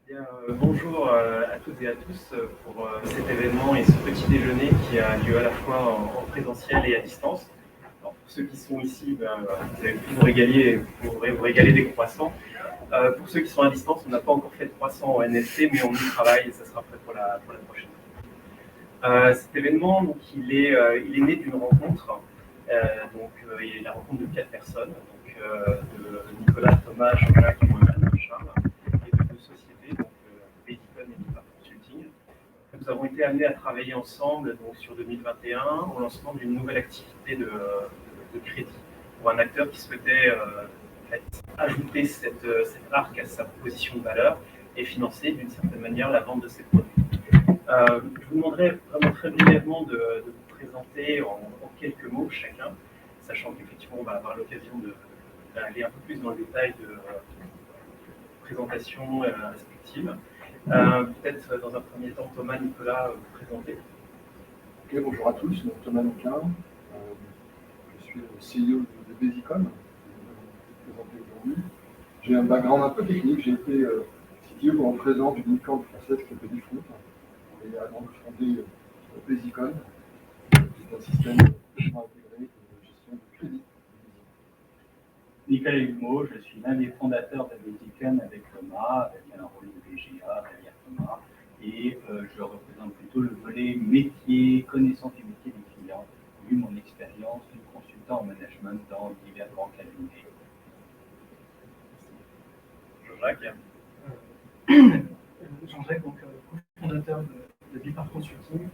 Bien, bonjour à toutes et à tous pour cet événement et ce petit déjeuner qui a lieu à la fois en présentiel et à distance. Alors, pour ceux qui sont ici, vous avez pu vous pourrez vous régaler des croissants. Pour ceux qui sont à distance, on n'a pas encore fait de croissants en NFT, mais on y travaille et ça sera prêt pour la prochaine. Cet événement, donc, il est né d'une rencontre, il est la rencontre de 4 personnes, de Nicolas, Thomas, Jean-Jacques et moi-même, Charles, et de deux sociétés, Basicon et Mipar Consulting. Nous avons été amenés à travailler ensemble sur 2021 au lancement d'une nouvelle activité de crédit pour un acteur qui souhaitait ajouter cette arc à sa proposition de valeur et financer d'une certaine manière la vente de ses produits. Je vous demanderai vraiment très brièvement de vous présenter en quelques mots chacun, sachant qu'effectivement on va avoir l'occasion d'aller un peu plus dans le détail de présentation respective. Peut-être dans un premier temps, Thomas, Nicolas, vous présenter. Ok, bonjour à tous, donc Thomas Lonquin, je suis le CEO de Basicon, que je vais vous présenter aujourd'hui. J'ai un background un peu technique, j'ai été CTO pendant 13 ans d'une licorne française qui s'appelle Diffront, et avant de fonder Basicon, qui est un système complètement intégré de gestion de crédit. Nicolas Humeau, je suis l'un des fondateurs de Basicon avec Thomas, avec un rôle de PGA derrière Thomas, et je représente plutôt le volet métier, connaissance du métier des clients, vu mon expérience de consultant en management dans divers grands cabinets. Jean-Jacques. Jean-Jacques, donc cofondateur de Mipar Consulting,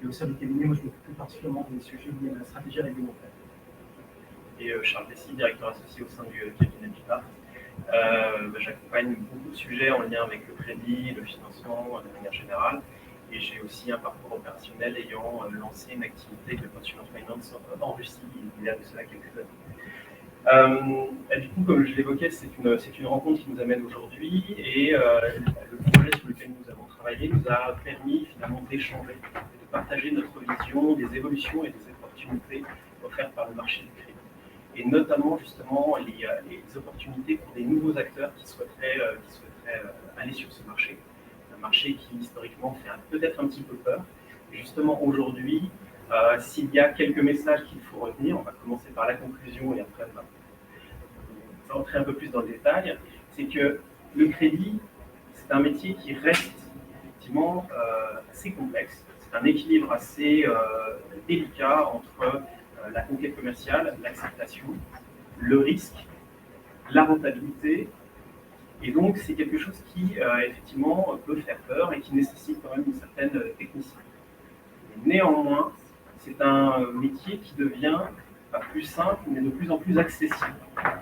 et au sein du cabinet, moi je m'occupe plus particulièrement des sujets liés à la stratégie réglementaire. Et Charles Dessy, directeur associé au sein du cabinet Mipar. J'accompagne beaucoup de sujets en lien avec le crédit, le financement de manière générale. Et j'ai aussi un parcours opérationnel ayant lancé une activité de consumer finance en Russie il y a de cela quelques années. Du coup, comme je l'évoquais, c'est une rencontre qui nous amène aujourd'hui et le projet sur lequel nous avons travaillé nous a permis finalement d'échanger, de partager notre vision des évolutions et des opportunités offertes par le marché du crédit. Et notamment justement les opportunités pour des nouveaux acteurs qui souhaiteraient aller sur ce marché. Un marché qui historiquement fait peut-être un petit peu peur. Et justement aujourd'hui, s'il y a quelques messages qu'il faut retenir, on va commencer par la conclusion et après on va rentrer un peu plus dans le détail, c'est que le crédit, c'est un métier qui reste effectivement assez complexe. C'est un équilibre assez délicat entre la conquête commerciale, l'acceptation, le risque, la rentabilité. Et donc, c'est quelque chose qui, effectivement, peut faire peur et qui nécessite quand même une certaine technicité. Néanmoins, c'est un métier qui devient pas plus simple, mais de plus en plus accessible.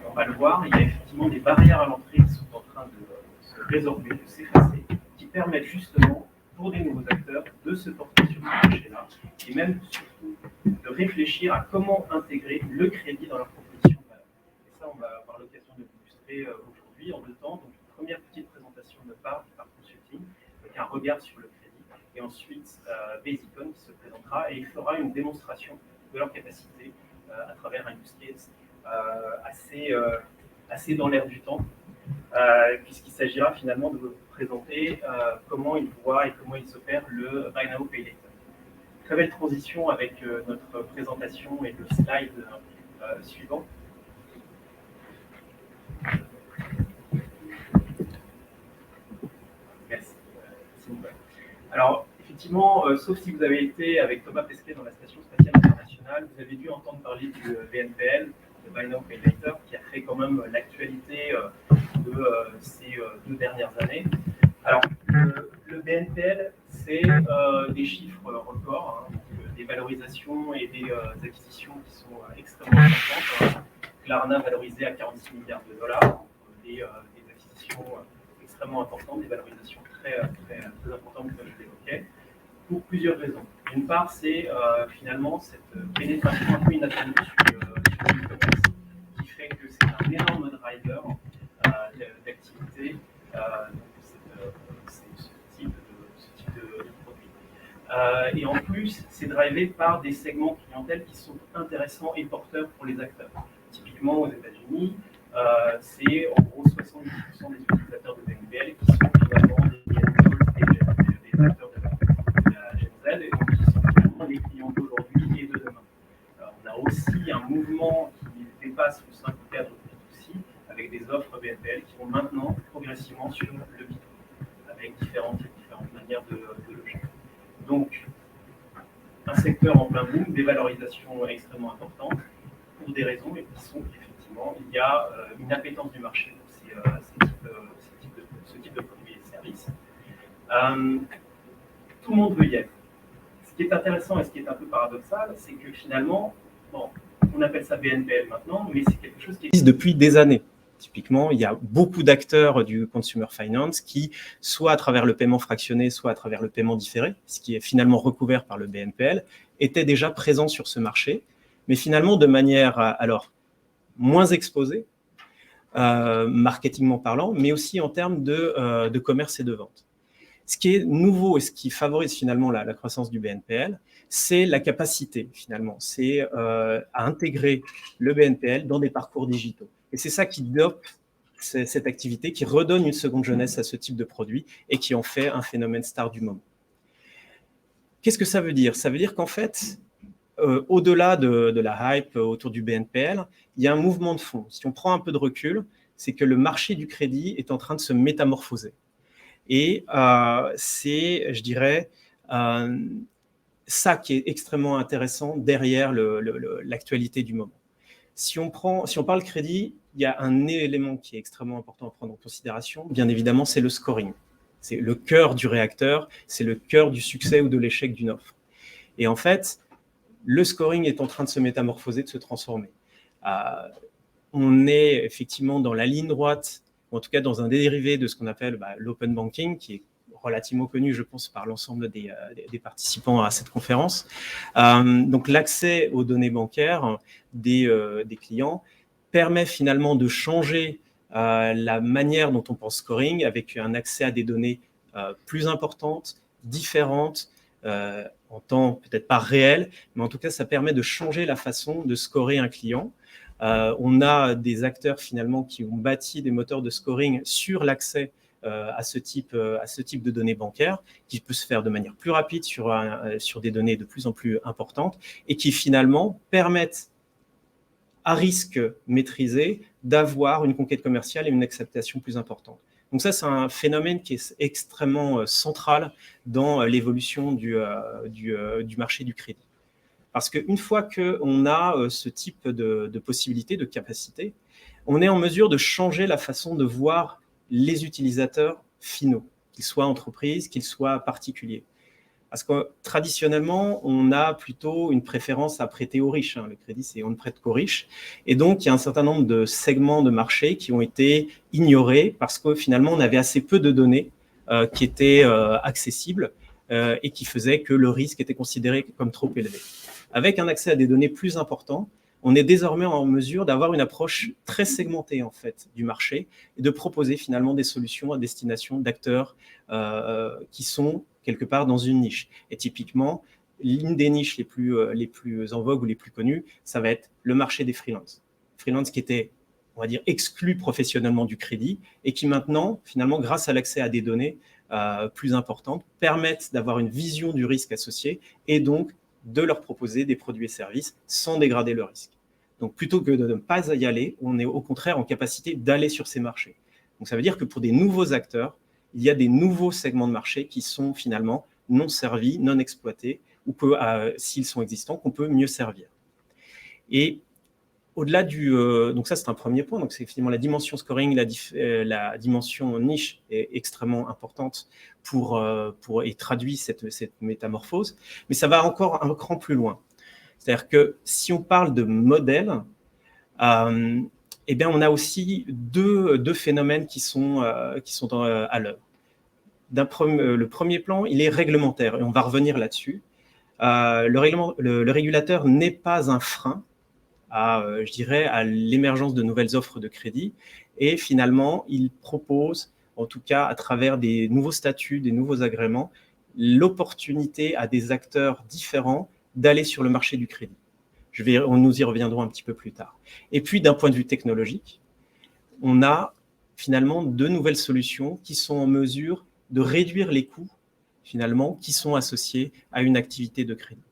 On va le voir, il y a effectivement des barrières à l'entrée qui sont en train de se résorber, de s'effacer, qui permettent justement, pour des nouveaux acteurs, de se porter sur ce marché-là, et même surtout de réfléchir à comment intégrer le crédit dans leur proposition de valeur. Et ça, on va avoir l'occasion de l'illustrer aujourd'hui en deux temps. Donc, une première petite présentation de Mipar Consulting, avec un regard sur le crédit, et ensuite Basicon qui se présentera et il fera une démonstration de leur capacité à travers un use case assez dans l'air du temps, puisqu'il s'agira finalement de vous présenter comment ils voient et comment ils opèrent le Buy Now Pay Later. Très belle transition avec notre présentation et le slide suivant. Merci. Alors, effectivement, sauf si vous avez été avec Thomas Pesquet dans la Station Spatiale Internationale, vous avez dû entendre parler du BNPL, de Buy Now Pay Later, qui a fait quand même l'actualité de ces 2 dernières années. Alors, le BNPL, c'est des chiffres records, des valorisations et des acquisitions qui sont extrêmement importantes. Klarna valorisé à 46 milliards de dollars, des acquisitions extrêmement importantes, des valorisations très importantes comme je l'évoquais, pour plusieurs raisons. D'une part, c'est finalement cette pénétration un peu inattendue sur l'e-commerce qui fait que c'est un énorme driver d'activité ce type de produit. Et en plus, c'est drivé par des segments clientèle qui sont intéressants et porteurs pour les acteurs. Typiquement aux États-Unis, c'est en gros 70% des utilisateurs de BNPL qui sont finalement des avec des offres BNPL qui vont maintenant progressivement sur le Bitcoin, avec différentes manières de loger. Donc, un secteur en plein boom, des valorisations extrêmement importantes, pour des raisons qui sont effectivement, il y a une appétence du marché pour ce type de produits et services. Tout le monde veut y être. Ce qui est intéressant et ce qui est un peu paradoxal, c'est que finalement, bon, on appelle ça BNPL maintenant, mais c'est quelque chose qui existe depuis des années. Typiquement, il y a beaucoup d'acteurs du consumer finance qui, soit à travers le paiement fractionné, soit à travers le paiement différé, ce qui est finalement recouvert par le BNPL, étaient déjà présents sur ce marché, mais finalement de manière alors moins exposée, marketingment parlant, mais aussi en termes de commerce et de vente. Ce qui est nouveau et ce qui favorise finalement la croissance du BNPL, c'est la capacité finalement, c'est à intégrer le BNPL dans des parcours digitaux. Et c'est ça qui dope cette activité, qui redonne une seconde jeunesse à ce type de produit et qui en fait un phénomène star du moment. Qu'est-ce que ça veut dire? Ça veut dire qu'en fait, au-delà de la hype autour du BNPL, il y a un mouvement de fond. Si on prend un peu de recul, c'est que le marché du crédit est en train de se métamorphoser. Et c'est, je dirais, ça qui est extrêmement intéressant derrière l'actualité du moment. Si on parle crédit, il y a un élément qui est extrêmement important à prendre en considération, bien évidemment, c'est le scoring. C'est le cœur du réacteur, c'est le cœur du succès ou de l'échec d'une offre. Et en fait, le scoring est en train de se métamorphoser, de se transformer. On est effectivement dans la ligne droite, ou en tout cas dans un dérivé de ce qu'on appelle l'open banking, qui est relativement connu, je pense, par l'ensemble des participants à cette conférence. Donc, l'accès aux données bancaires des clients permet finalement de changer la manière dont on pense scoring, avec un accès à des données plus importantes, différentes, en temps peut-être pas réel, mais en tout cas, ça permet de changer la façon de scorer un client. On a des acteurs finalement qui ont bâti des moteurs de scoring sur l'accès à ce type de données bancaires, qui peut se faire de manière plus rapide sur des données de plus en plus importantes et qui finalement permettent à risque maîtrisé d'avoir une conquête commerciale et une acceptation plus importante. Donc ça, c'est un phénomène qui est extrêmement central dans l'évolution du marché du crédit. Parce qu'une fois qu'on a ce type de possibilités, de capacités, on est en mesure de changer la façon de voir les utilisateurs finaux, qu'ils soient entreprises, qu'ils soient particuliers. Parce que traditionnellement, on a plutôt une préférence à prêter aux riches. Le crédit, c'est on ne prête qu'aux riches. Et donc, il y a un certain nombre de segments de marché qui ont été ignorés parce que finalement, on avait assez peu de données qui étaient accessibles et qui faisaient que le risque était considéré comme trop élevé. Avec un accès à des données plus importants, on est désormais en mesure d'avoir une approche très segmentée en fait du marché et de proposer finalement des solutions à destination d'acteurs qui sont quelque part dans une niche. Et typiquement, l'une des niches les plus en vogue ou les plus connues, ça va être le marché des freelances. Freelance qui était, on va dire, exclu professionnellement du crédit et qui maintenant, finalement, grâce à l'accès à des données plus importantes, permettent d'avoir une vision du risque associé et donc de leur proposer des produits et services sans dégrader le risque. Donc, plutôt que de ne pas y aller, on est au contraire en capacité d'aller sur ces marchés. Donc, ça veut dire que pour des nouveaux acteurs, il y a des nouveaux segments de marché qui sont finalement non servis, non exploités, ou que, s'ils sont existants, qu'on peut mieux servir. Et au-delà donc ça, c'est un premier point. Donc, c'est effectivement la dimension scoring, la dimension niche est extrêmement importante et traduit cette métamorphose. Mais ça va encore un cran plus loin. C'est-à-dire que si on parle de modèle, eh bien, on a aussi deux phénomènes qui sont à l'œuvre. Le premier plan, il est réglementaire, et on va revenir là-dessus. Le régulateur n'est pas un frein je dirais, à l'émergence de nouvelles offres de crédit. Et finalement, il propose, en tout cas à travers des nouveaux statuts, des nouveaux agréments, l'opportunité à des acteurs différents d'aller sur le marché du crédit. Nous y reviendrons un petit peu plus tard. Et puis, d'un point de vue technologique, on a finalement deux nouvelles solutions qui sont en mesure de réduire les coûts, finalement, qui sont associés à une activité de crédit.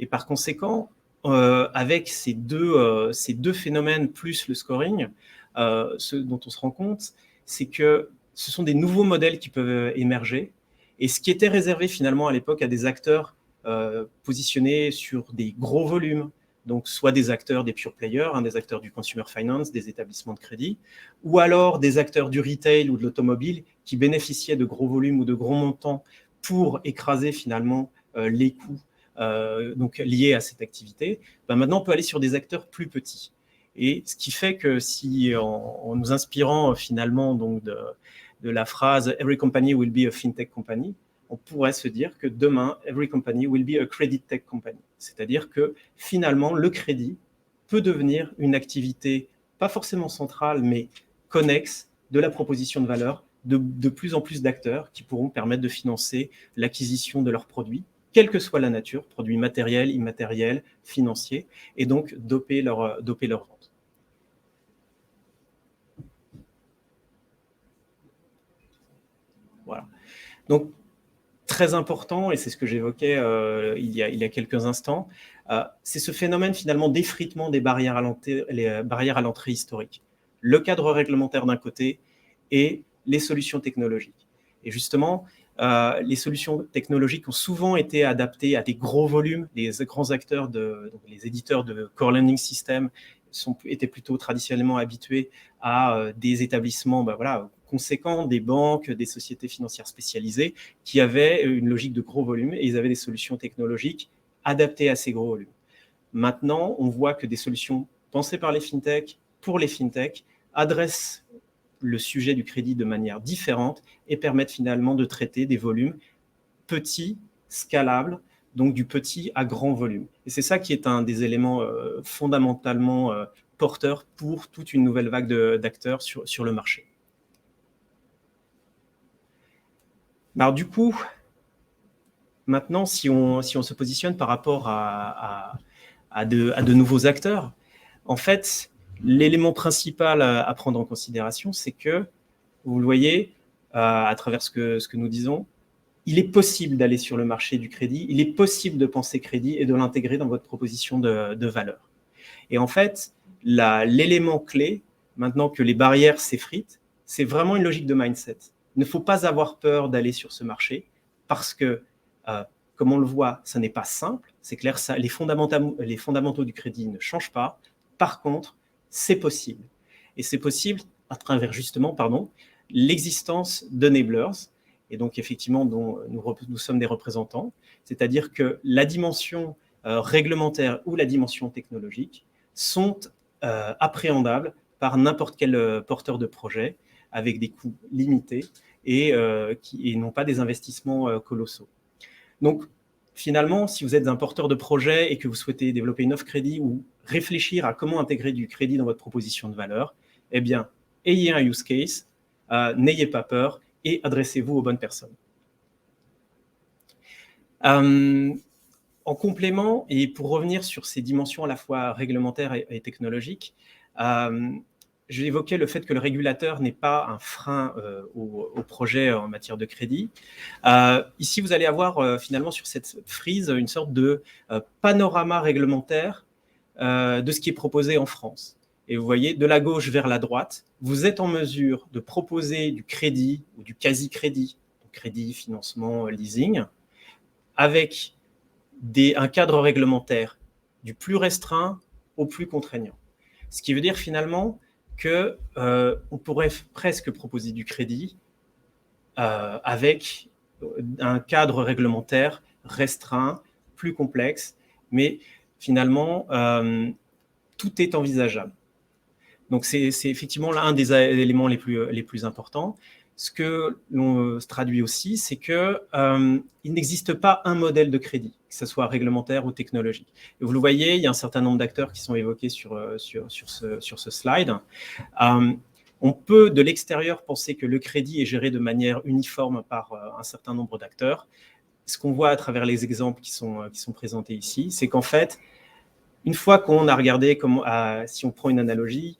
Et par conséquent, avec ces deux phénomènes plus le scoring, ce dont on se rend compte, c'est que ce sont des nouveaux modèles qui peuvent émerger. Et ce qui était réservé finalement à l'époque à des acteurs positionnés sur des gros volumes, donc soit des acteurs, des pure players, des acteurs du consumer finance, des établissements de crédit, ou alors des acteurs du retail ou de l'automobile qui bénéficiaient de gros volumes ou de gros montants pour écraser finalement les coûts donc liés à cette activité. Maintenant, on peut aller sur des acteurs plus petits. Et ce qui fait que si, en nous inspirant finalement donc de la phrase « Every company will be a fintech company », on pourrait se dire que demain, every company will be a credit tech company. C'est-à-dire que finalement, le crédit peut devenir une activité, pas forcément centrale, mais connexe de la proposition de valeur de plus en plus d'acteurs qui pourront permettre de financer l'acquisition de leurs produits, quelle que soit la nature, produits matériels, immatériels, financiers, et donc doper leur vente. Voilà. Donc, très important, et c'est ce que j'évoquais il y a quelques instants, c'est ce phénomène finalement d'effritement des barrières à l'entrée historique. Le cadre réglementaire d'un côté et les solutions technologiques. Et justement, les solutions technologiques ont souvent été adaptées à des gros volumes. Les grands acteurs, donc les éditeurs de core lending system étaient plutôt traditionnellement habitués à des établissements conséquents, des banques, des sociétés financières spécialisées qui avaient une logique de gros volumes et ils avaient des solutions technologiques adaptées à ces gros volumes. Maintenant, on voit que des solutions pensées par les fintechs, pour les fintechs, adressent le sujet du crédit de manière différente et permettent finalement de traiter des volumes petits, scalables, donc du petit à grand volume. Et c'est ça qui est un des éléments fondamentalement porteurs pour toute une nouvelle vague d'acteurs sur le marché. Alors du coup, maintenant, si on se positionne par rapport à de nouveaux acteurs, en fait, l'élément principal à prendre en considération, c'est que, vous le voyez, à travers ce que nous disons, il est possible d'aller sur le marché du crédit, il est possible de penser crédit et de l'intégrer dans votre proposition de valeur. Et en fait, l'élément clé, maintenant que les barrières s'effritent, c'est vraiment une logique de mindset. Il ne faut pas avoir peur d'aller sur ce marché parce que, comme on le voit, ça n'est pas simple. C'est clair, les fondamentaux du crédit ne changent pas. Par contre, c'est possible. Et c'est possible à travers justement l'existence d'enablers, et donc effectivement dont nous sommes des représentants, c'est-à-dire que la dimension réglementaire ou la dimension technologique sont appréhendables par n'importe quel porteur de projet avec des coûts limités et non pas des investissements colossaux. Donc, finalement, si vous êtes un porteur de projet et que vous souhaitez développer une offre crédit ou réfléchir à comment intégrer du crédit dans votre proposition de valeur, eh bien, ayez un use case, n'ayez pas peur et adressez-vous aux bonnes personnes. En complément, et pour revenir sur ces dimensions à la fois réglementaires et technologiques, j'ai évoqué le fait que le régulateur n'est pas un frein au projet en matière de crédit. Ici, vous allez avoir finalement sur cette frise une sorte de panorama réglementaire de ce qui est proposé en France. Et vous voyez, de la gauche vers la droite, vous êtes en mesure de proposer du crédit ou du quasi-crédit, crédit, financement, leasing, avec un cadre réglementaire du plus restreint au plus contraignant. Ce qui veut dire finalement qu'on pourrait presque proposer du crédit avec un cadre réglementaire restreint, plus complexe, mais finalement, tout est envisageable. Donc, c'est effectivement l'un des éléments les plus importants. Ce que l'on se traduit aussi, c'est qu'il n'existe pas un modèle de crédit, que ce soit réglementaire ou technologique. Et vous le voyez, il y a un certain nombre d'acteurs qui sont évoqués sur ce slide. On peut, de l'extérieur, penser que le crédit est géré de manière uniforme par un certain nombre d'acteurs. Ce qu'on voit à travers les exemples qui sont présentés ici, c'est qu'en fait, une fois qu'on a regardé, si on prend une analogie,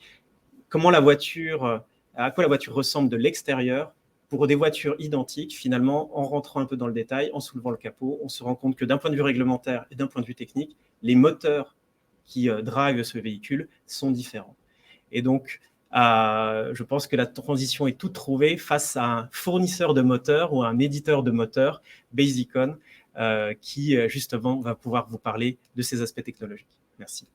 à quoi la voiture ressemble de l'extérieur, pour des voitures identiques, finalement, en rentrant un peu dans le détail, en soulevant le capot, on se rend compte que d'un point de vue réglementaire et d'un point de vue technique, les moteurs qui drivent ce véhicule sont différents. Et donc, Je pense que la transition est toute trouvée face à un fournisseur de moteurs ou à un éditeur de moteurs, Basicon, qui justement va pouvoir vous parler de ces aspects technologiques. Merci.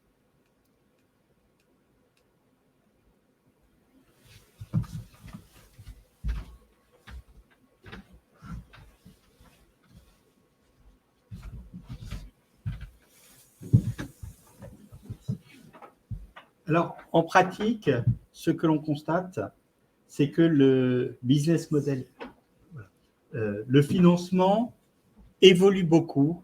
Alors, en pratique, ce que l'on constate, c'est que le business model, le financement évolue beaucoup.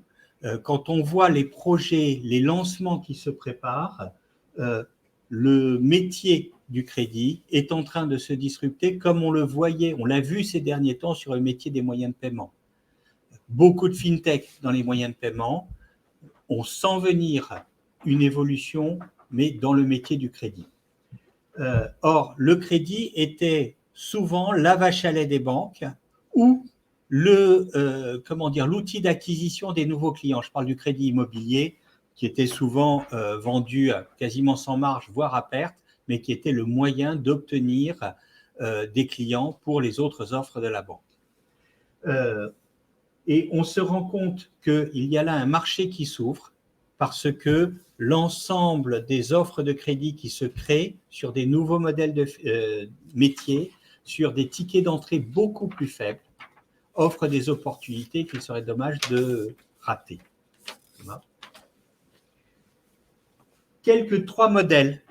Quand on voit les projets, les lancements qui se préparent, le métier du crédit est en train de se disrupter comme on le voyait, on l'a vu ces derniers temps sur le métier des moyens de paiement. Beaucoup de fintech dans les moyens de paiement, on sent venir une évolution, mais dans le métier du crédit. Or, le crédit était souvent la vache à lait des banques ou l'outil d'acquisition des nouveaux clients. Je parle du crédit immobilier qui était souvent vendu quasiment sans marge, voire à perte, mais qui était le moyen d'obtenir des clients pour les autres offres de la banque. Et on se rend compte qu'il y a là un marché qui s'ouvre parce que l'ensemble des offres de crédit qui se créent sur des nouveaux modèles de métiers, sur des tickets d'entrée beaucoup plus faibles, offrent des opportunités qu'il serait dommage de rater. Quelques 3 modèles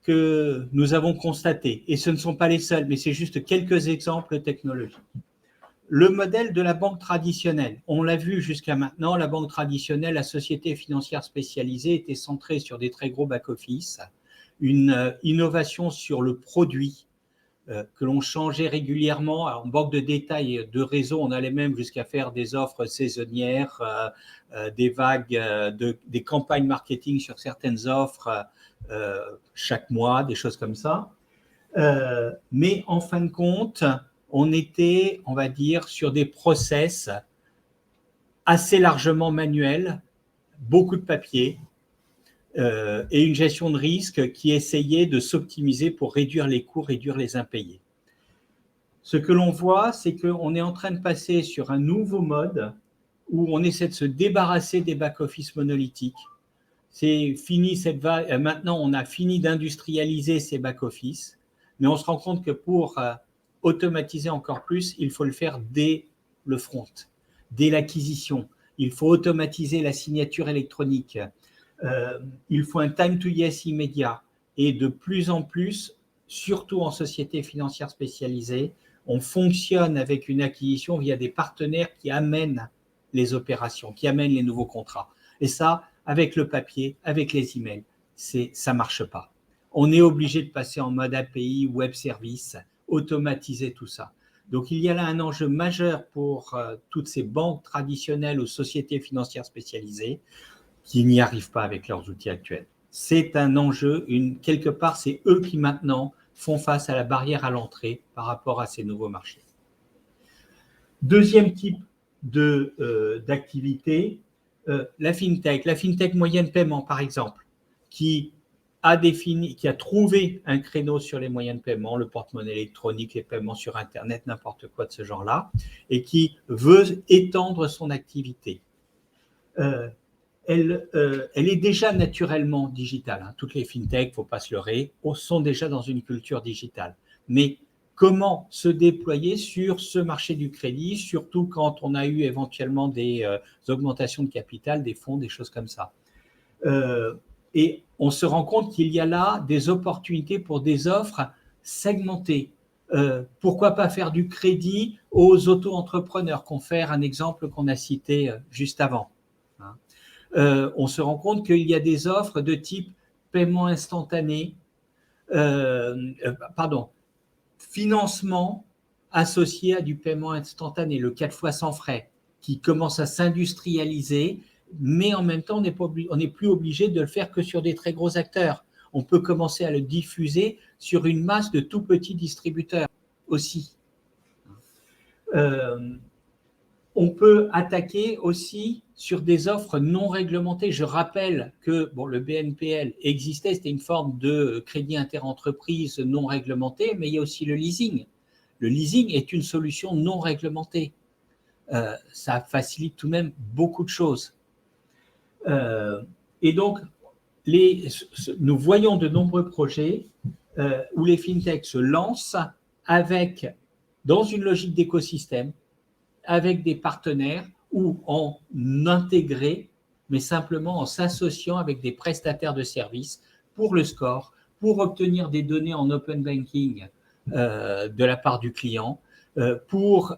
que nous avons constatés, et ce ne sont pas les seuls, mais c'est juste quelques exemples technologiques. Le modèle de la banque traditionnelle, on l'a vu jusqu'à maintenant, la banque traditionnelle, la société financière spécialisée était centrée sur des très gros back-office, une innovation sur le produit que l'on changeait régulièrement. Alors, en banque de détail de réseau, on allait même jusqu'à faire des offres saisonnières, des vagues, des campagnes marketing sur certaines offres chaque mois, des choses comme ça. Mais en fin de compte, on était, on va dire, sur des process assez largement manuels, beaucoup de papier et une gestion de risque qui essayait de s'optimiser pour réduire les coûts, réduire les impayés. Ce que l'on voit, c'est qu'on est en train de passer sur un nouveau mode où on essaie de se débarrasser des back-office monolithiques. C'est fini cette vague. Maintenant, on a fini d'industrialiser ces back-office, mais on se rend compte que pour automatiser encore plus, il faut le faire dès le front, dès l'acquisition. Il faut automatiser la signature électronique. Il faut un time to yes immédiat. Et de plus en plus, surtout en société financière spécialisée, on fonctionne avec une acquisition via des partenaires qui amènent les opérations, qui amènent les nouveaux contrats. Et ça, avec le papier, avec les emails, ça ne marche pas. On est obligé de passer en mode API, web service, automatiser tout ça. Donc, il y a là un enjeu majeur pour toutes ces banques traditionnelles ou sociétés financières spécialisées qui n'y arrivent pas avec leurs outils actuels. C'est un enjeu, quelque part, c'est eux qui maintenant font face à la barrière à l'entrée par rapport à ces nouveaux marchés. Deuxième type d'activité, la fintech moyen de paiement, par exemple, qui a trouvé un créneau sur les moyens de paiement, le porte-monnaie électronique, les paiements sur Internet, n'importe quoi de ce genre-là, et qui veut étendre son activité. Elle est déjà naturellement digitale. Hein. Toutes les fintechs, il ne faut pas se leurrer, sont déjà dans une culture digitale. Mais comment se déployer sur ce marché du crédit, surtout quand on a eu éventuellement des augmentations de capital, des fonds, des choses comme ça. Et on se rend compte qu'il y a là des opportunités pour des offres segmentées. Pourquoi pas faire du crédit aux auto-entrepreneurs, confère un exemple qu'on a cité juste avant. On se rend compte qu'il y a des offres de type paiement instantané, financement associé à du paiement instantané, le 4 fois sans frais, qui commence à s'industrialiser, mais en même temps, on n'est plus obligé de le faire que sur des très gros acteurs. On peut commencer à le diffuser sur une masse de tout petits distributeurs aussi. On peut attaquer aussi sur des offres non réglementées. Je rappelle que le BNPL existait, c'était une forme de crédit interentreprise non réglementé, mais il y a aussi le leasing. Le leasing est une solution non réglementée. Ça facilite tout de même beaucoup de choses. Et donc, nous voyons de nombreux projets où les fintechs se lancent dans une logique d'écosystème, avec des partenaires ou en intégré, mais simplement en s'associant avec des prestataires de services pour le score, pour obtenir des données en open banking de la part du client, pour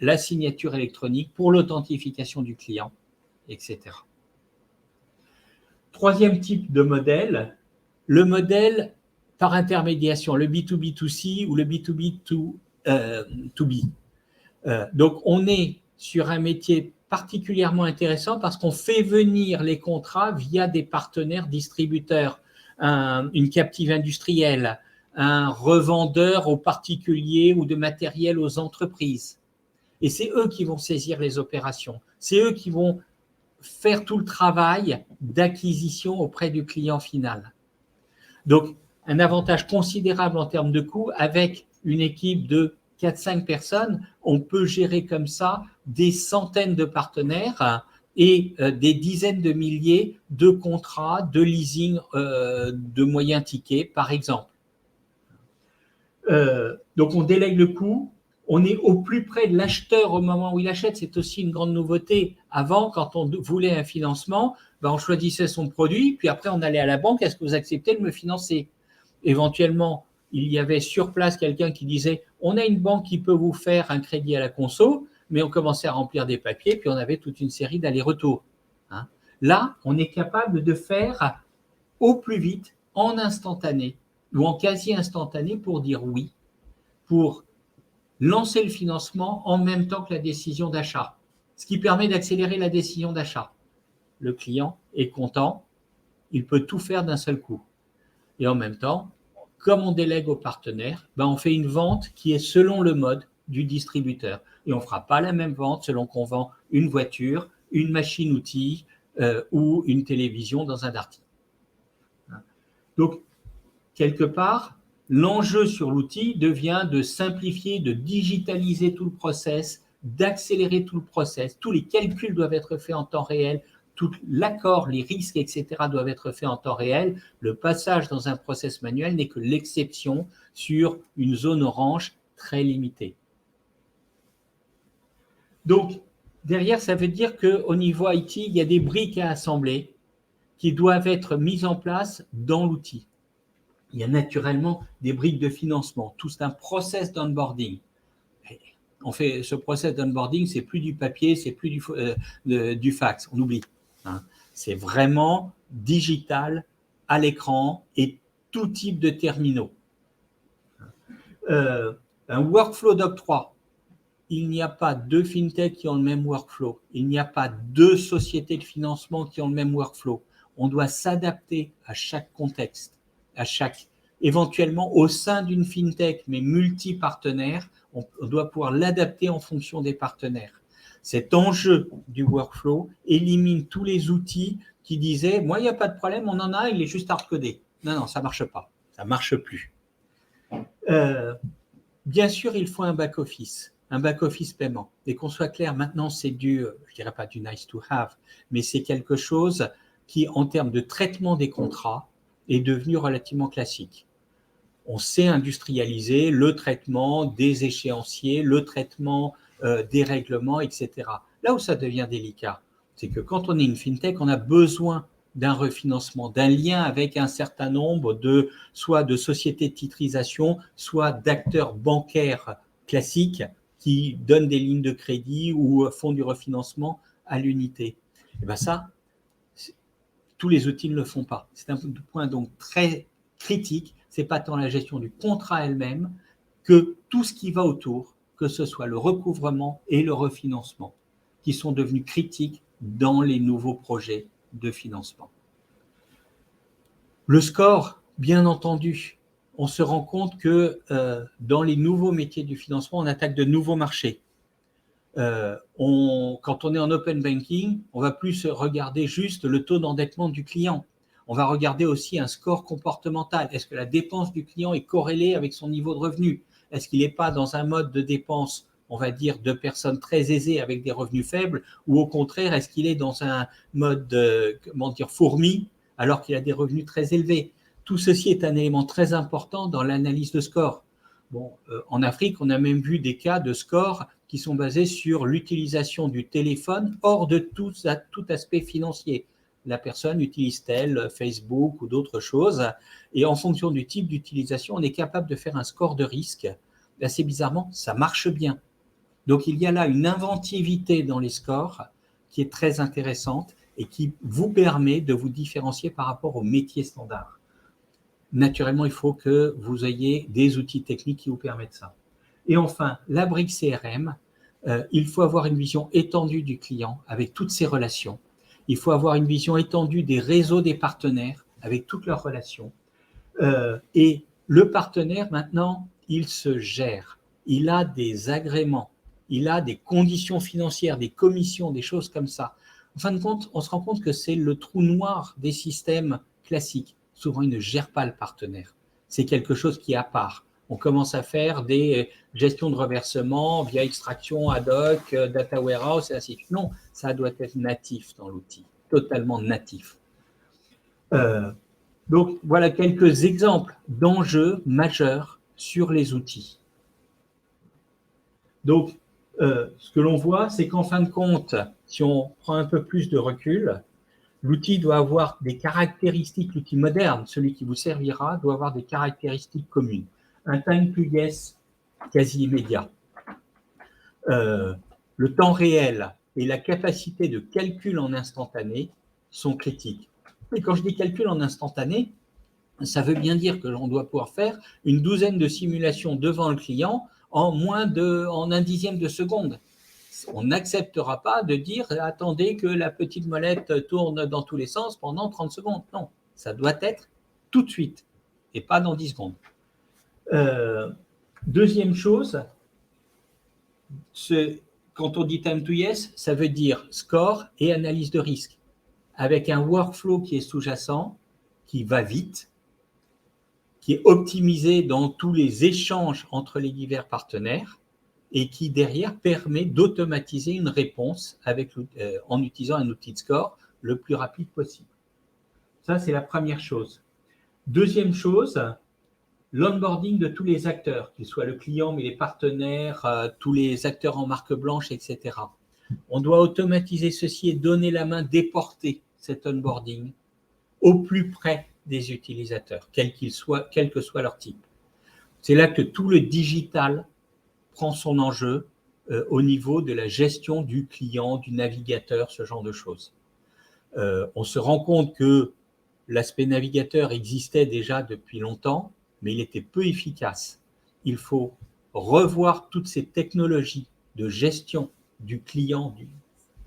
la signature électronique, pour l'authentification du client, etc. Troisième type de modèle, le modèle par intermédiation, le B2B2C ou le B2B2B. Donc, on est sur un métier particulièrement intéressant parce qu'on fait venir les contrats via des partenaires distributeurs, une captive industrielle, un revendeur aux particuliers ou de matériel aux entreprises. Et c'est eux qui vont saisir les opérations. C'est eux qui vont faire tout le travail d'acquisition auprès du client final. Donc, un avantage considérable en termes de coûts avec une équipe de 4-5 personnes, on peut gérer comme ça des centaines de partenaires et des dizaines de milliers de contrats de leasing de moyens tickets, par exemple. Donc, on délègue le coût, on est au plus près de l'acheteur au moment où il achète. C'est aussi une grande nouveauté. Avant, quand on voulait un financement, on choisissait son produit, puis après, on allait à la banque, est-ce que vous acceptez de me financer ? Éventuellement, il y avait sur place quelqu'un qui disait « on a une banque qui peut vous faire un crédit à la conso », mais on commençait à remplir des papiers, puis on avait toute une série d'allers-retours. Là, on est capable de faire au plus vite, en instantané, ou en quasi instantané pour dire oui, pour lancer le financement en même temps que la décision d'achat, ce qui permet d'accélérer la décision d'achat. Le client est content, il peut tout faire d'un seul coup. Et en même temps, comme on délègue aux partenaires, on fait une vente qui est selon le mode du distributeur. Et on ne fera pas la même vente selon qu'on vend une voiture, une machine-outil ou une télévision dans un darty. Donc, quelque part, l'enjeu sur l'outil devient de simplifier, de digitaliser tout le process, d'accélérer tout le process. Tous les calculs doivent être faits en temps réel. Tout l'accord, les risques, etc. doivent être faits en temps réel. Le passage dans un process manuel n'est que l'exception sur une zone orange très limitée. Donc, derrière, ça veut dire qu'au niveau IT, il y a des briques à assembler qui doivent être mises en place dans l'outil. Il y a naturellement des briques de financement. Tout c'est un process d'onboarding. On fait ce process d'onboarding, c'est plus du papier, c'est plus du fax, on oublie. C'est vraiment digital à l'écran et tout type de terminaux. Un workflow d'octroi. Il n'y a pas deux fintechs qui ont le même workflow. Il n'y a pas deux sociétés de financement qui ont le même workflow. On doit s'adapter à chaque contexte, éventuellement au sein d'une fintech, mais multi-partenaires, on doit pouvoir l'adapter en fonction des partenaires. Cet enjeu du workflow élimine tous les outils qui disaient « moi, il n'y a pas de problème, on en a, il est juste hard-codé ». Non, ça ne marche pas, ça ne marche plus. Bien sûr, il faut un back-office paiement. Et qu'on soit clair, maintenant, c'est je ne dirais pas du nice to have, mais c'est quelque chose qui, en termes de traitement des contrats, est devenu relativement classique. On sait industrialiser le traitement des échéanciers, le traitement des règlements, etc. Là où ça devient délicat, c'est que quand on est une fintech, on a besoin d'un refinancement, d'un lien avec un certain nombre soit de sociétés de titrisation, soit d'acteurs bancaires classiques qui donnent des lignes de crédit ou font du refinancement à l'unité. Et bien ça, tous les outils ne le font pas. C'est un point donc très critique. Ce n'est pas tant la gestion du contrat elle-même que tout ce qui va autour, que ce soit le recouvrement et le refinancement, qui sont devenus critiques dans les nouveaux projets de financement. Le score, bien entendu, on se rend compte que dans les nouveaux métiers du financement, on attaque de nouveaux marchés. Quand on est en open banking, on va plus regarder juste le taux d'endettement du client. On va regarder aussi un score comportemental. Est-ce que la dépense du client est corrélée avec son niveau de revenu? Est-ce qu'il n'est pas dans un mode de dépense, on va dire, de personnes très aisées avec des revenus faibles, ou au contraire, est-ce qu'il est dans un mode, comment dire, fourmi, alors qu'il a des revenus très élevés? Tout ceci est un élément très important dans l'analyse de score. Bon, en Afrique, on a même vu des cas de scores qui sont basés sur l'utilisation du téléphone hors de tout aspect financier. La personne utilise-t-elle Facebook ou d'autres choses? Et en fonction du type d'utilisation, on est capable de faire un score de risque. Assez bizarrement, ça marche bien. Donc, il y a là une inventivité dans les scores qui est très intéressante et qui vous permet de vous différencier par rapport aux métiers standards. Naturellement, il faut que vous ayez des outils techniques qui vous permettent ça. Et enfin, la brique CRM, il faut avoir une vision étendue du client avec toutes ses relations. Il faut avoir une vision étendue des réseaux des partenaires avec toutes leurs relations. Et le partenaire, maintenant, il se gère. Il a des agréments, il a des conditions financières, des commissions, des choses comme ça. En fin de compte, on se rend compte que c'est le trou noir des systèmes classiques. Souvent, il ne gère pas le partenaire. C'est quelque chose qui est à part. On commence à faire des gestions de reversement via extraction ad hoc, data warehouse et ainsi de suite. Non, ça doit être natif dans l'outil, totalement natif. Donc, voilà quelques exemples d'enjeux majeurs sur les outils. Donc, ce que l'on voit, c'est qu'en fin de compte, si on prend un peu plus de recul, l'outil doit avoir des caractéristiques, l'outil moderne, celui qui vous servira, doit avoir des caractéristiques communes. Un time to yes quasi immédiat. Le temps réel et la capacité de calcul en instantané sont critiques. Et quand je dis calcul en instantané, ça veut bien dire que l'on doit pouvoir faire une douzaine de simulations devant le client en un dixième de seconde. On n'acceptera pas de dire « attendez que la petite molette tourne dans tous les sens pendant 30 secondes ». Non, ça doit être tout de suite et pas dans 10 secondes. Deuxième chose, quand on dit time to yes, ça veut dire score et analyse de risque, avec un workflow qui est sous-jacent, qui va vite, qui est optimisé dans tous les échanges entre les divers partenaires et qui, derrière, permet d'automatiser une réponse en utilisant un outil de score le plus rapide possible. Ça, c'est la première chose. Deuxième chose, l'onboarding de tous les acteurs, qu'ils soient le client, mais les partenaires, tous les acteurs en marque blanche, etc. On doit automatiser ceci et donner la main, déporter cet onboarding au plus près des utilisateurs, quel que soit leur type. C'est là que tout le digital prend son enjeu au niveau de la gestion du client, du navigateur, ce genre de choses. On se rend compte que l'aspect navigateur existait déjà depuis longtemps, mais il était peu efficace. Il faut revoir toutes ces technologies de gestion du client,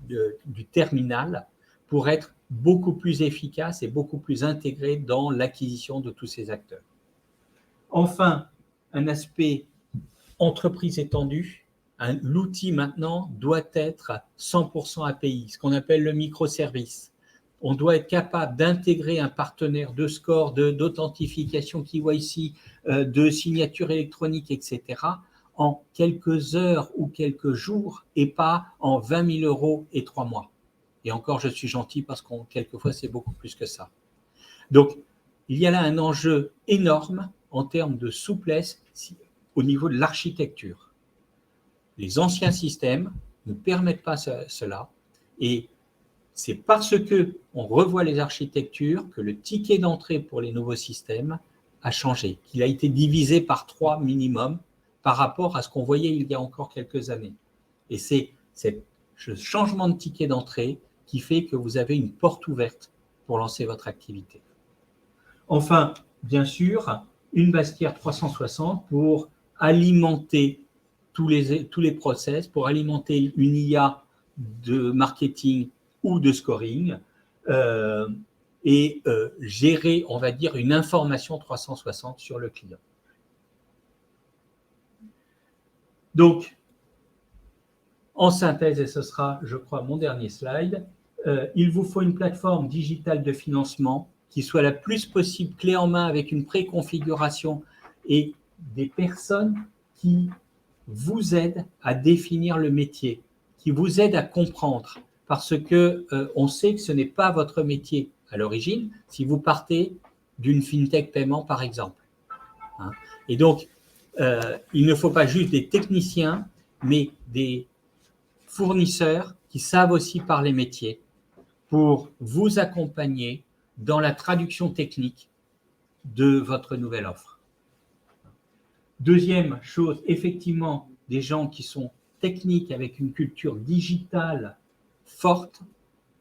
du terminal, pour être beaucoup plus efficace et beaucoup plus intégré dans l'acquisition de tous ces acteurs. Enfin, un aspect entreprise étendue, l'outil maintenant doit être 100% API, ce qu'on appelle le microservice. On doit être capable d'intégrer un partenaire de score, d'authentification KYC, de signature électronique, etc., en quelques heures ou quelques jours et pas en 20 000 € et 3 mois. Et encore, je suis gentil parce que quelquefois, c'est beaucoup plus que ça. Donc, il y a là un enjeu énorme en termes de souplesse au niveau de l'architecture. Les anciens systèmes ne permettent pas cela et c'est parce qu'on revoit les architectures que le ticket d'entrée pour les nouveaux systèmes a changé, qu'il a été divisé par 3 minimum par rapport à ce qu'on voyait il y a encore quelques années. Et c'est ce changement de ticket d'entrée qui fait que vous avez une porte ouverte pour lancer votre activité. Enfin, bien sûr, une Bastière 360 pour alimenter tous les process, pour alimenter une IA de marketing ou de scoring et gérer, on va dire, une information 360 sur le client. Donc, En synthèse, et ce sera, je crois, mon dernier slide, il vous faut une plateforme digitale de financement qui soit la plus possible clé en main avec une préconfiguration et des personnes qui vous aident à définir le métier, qui vous aident à comprendre, parce que on sait que ce n'est pas votre métier à l'origine si vous partez d'une fintech paiement, par exemple. Hein. Et donc, il ne faut pas juste des techniciens, mais des fournisseurs qui savent aussi parler métier pour vous accompagner dans la traduction technique de votre nouvelle offre. Deuxième chose, effectivement, des gens qui sont techniques avec une culture digitale forte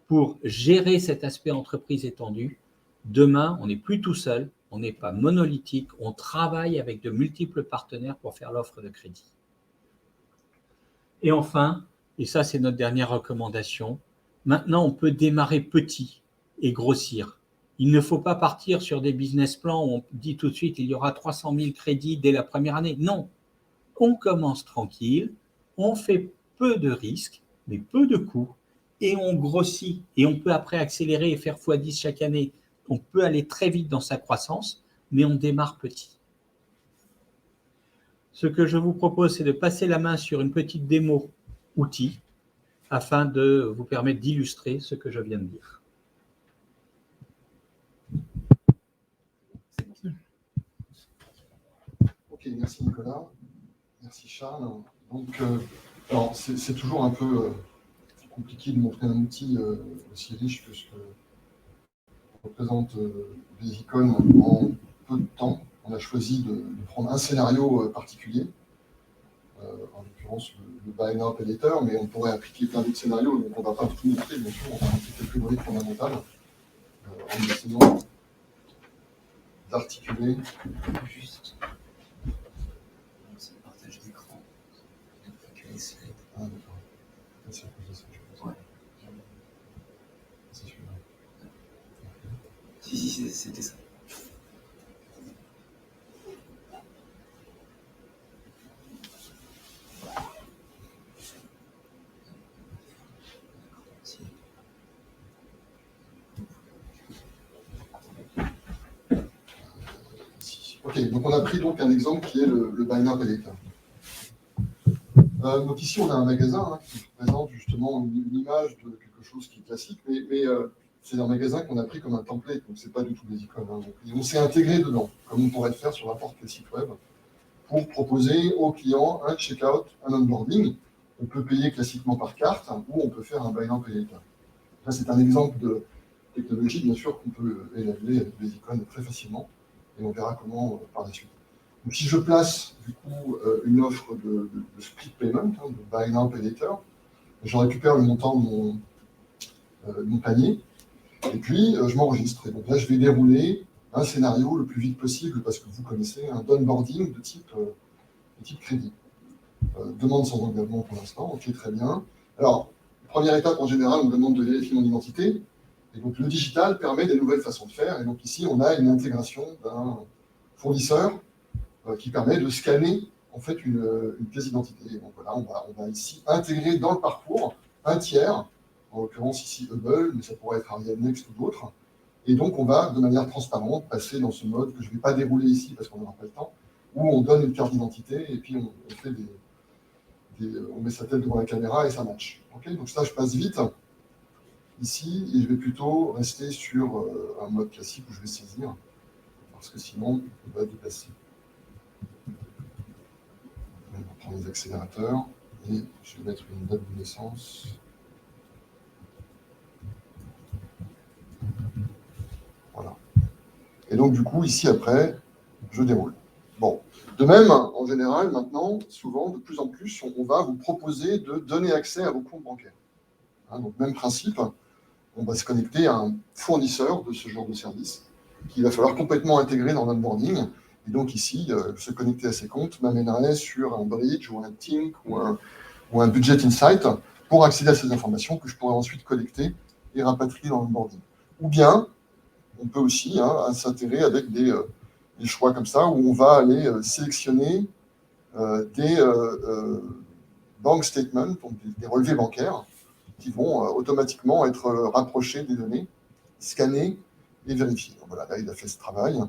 pour gérer cet aspect entreprise étendue. Demain, on n'est plus tout seul, on n'est pas monolithique, on travaille avec de multiples partenaires pour faire l'offre de crédit. Et enfin, et ça c'est notre dernière recommandation, maintenant on peut démarrer petit et grossir. Il ne faut pas partir sur des business plans où on dit tout de suite il y aura 300 000 crédits dès la première année. Non, on commence tranquille, on fait peu de risques, mais peu de coûts, et on grossit. Et on peut après accélérer et faire x10 chaque année. On peut aller très vite dans sa croissance, mais on démarre petit. Ce que je vous propose, c'est de passer la main sur une petite démo outil afin de vous permettre d'illustrer ce que je viens de dire. Ok, merci Nicolas. Merci Charles. Donc, c'est toujours un peu compliqué de montrer un outil aussi riche que ce que représente Basicon en peu de temps. On a choisi de prendre un scénario particulier, en l'occurrence le Buy Now Pay Later, mais on pourrait appliquer plein d'autres scénarios, donc on ne va pas tout montrer, bien sûr, on va montrer quelques données fondamentales en essayant d'articuler. Juste. C'est partage d'écran. Ah, d'accord. C'est à cause de ça, je pense. Ouais. C'est celui-là. Si, c'était ça. Ok, donc on a pris donc un exemple qui est le Buy Now Pay Later. Donc ici on a un magasin qui présente justement une image de quelque chose qui est classique, mais c'est un magasin qu'on a pris comme un template, donc c'est pas du tout Basicon. Donc on s'est intégré dedans, comme on pourrait le faire sur n'importe quel site web, pour proposer aux clients un checkout, un onboarding. On peut payer classiquement par carte ou on peut faire un Buy Now Pay Later. Là c'est un exemple de technologie, bien sûr, qu'on peut évaluer avec Basicon très facilement, et on verra comment par la suite. Donc, si je place du coup une offre de split payment, de Buy Now Pay Later, je récupère le montant de mon panier, et puis je m'enregistre. Et donc là, je vais dérouler un scénario le plus vite possible, parce que vous connaissez un onboarding de type crédit. Demande sans engagement pour l'instant, ok, très bien. Alors, première étape, en général, on demande de vérifier mon identité. Et donc, le digital permet des nouvelles façons de faire. Et donc, ici, on a une intégration d'un fournisseur qui permet de scanner en fait une pièce d'identité. Donc voilà, on va ici intégrer dans le parcours un tiers, en l'occurrence ici Hubble, mais ça pourrait être Ariane Next ou d'autres. Et donc on va de manière transparente passer dans ce mode que je ne vais pas dérouler ici parce qu'on n'aura pas le temps, où on donne une carte d'identité et puis on fait on met sa tête devant la caméra et ça match. Okay, donc ça, je passe vite ici et je vais plutôt rester sur un mode classique où je vais saisir, parce que sinon on va dépasser. On va prendre les accélérateurs et je vais mettre une date de naissance. Voilà. Et donc, du coup, ici, après, je déroule. Bon. De même, en général, maintenant, souvent, de plus en plus, on va vous proposer de donner accès à vos comptes bancaires. Donc, même principe, on va se connecter à un fournisseur de ce genre de service qu'il va falloir complètement intégrer dans l'onboarding. Et donc ici, se connecter à ces comptes m'amènerait sur un bridge ou un Tink ou un Budget Insight pour accéder à ces informations que je pourrais ensuite collecter et rapatrier dans l'onboarding. Ou bien, on peut aussi s'intégrer avec des choix comme ça où on va aller sélectionner des bank statements, donc des relevés bancaires, qui vont automatiquement être rapprochés des données, scannés et vérifiés. Donc voilà, là, il a fait ce travail.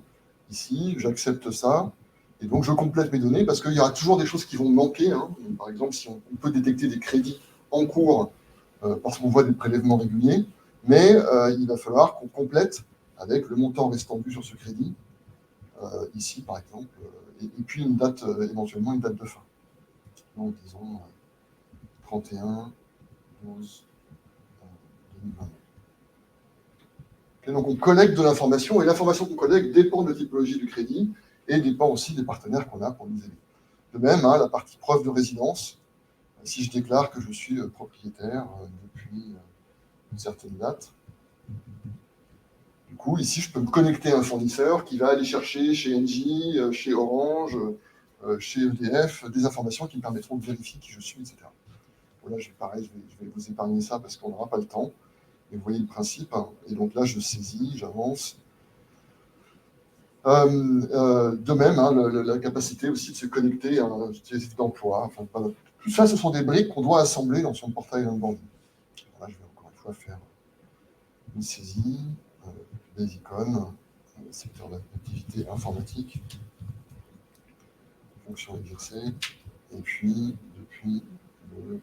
Ici, j'accepte ça. Et donc, je complète mes données parce qu'il y aura toujours des choses qui vont manquer. Hein. Par exemple, si on peut détecter des crédits en cours parce qu'on voit des prélèvements réguliers, mais il va falloir qu'on complète avec le montant restant dû sur ce crédit, ici, par exemple, et puis une date, éventuellement une date de fin. Donc, disons 31, 12, 2020. Okay, donc, on collecte de l'information, et l'information qu'on collecte dépend de la typologie du crédit et dépend aussi des partenaires qu'on a pour nous aider. De même, hein, la partie preuve de résidence, si je déclare que je suis propriétaire depuis une certaine date, du coup, ici, je peux me connecter à un fournisseur qui va aller chercher chez Engie, chez Orange, chez EDF, des informations qui me permettront de vérifier qui je suis, etc. Voilà, pareil, je vais vous épargner ça parce qu'on n'aura pas le temps. Et vous voyez le principe. Hein. Et donc là, je saisis, j'avance. De même, hein, la capacité aussi de se connecter à un dispositif d'emploi. Enfin, tout ça, ce sont des briques qu'on doit assembler dans son portail onboarding. Là, je vais encore une fois faire une saisie, des icônes, secteur d'activité informatique, fonction exercée, et puis depuis le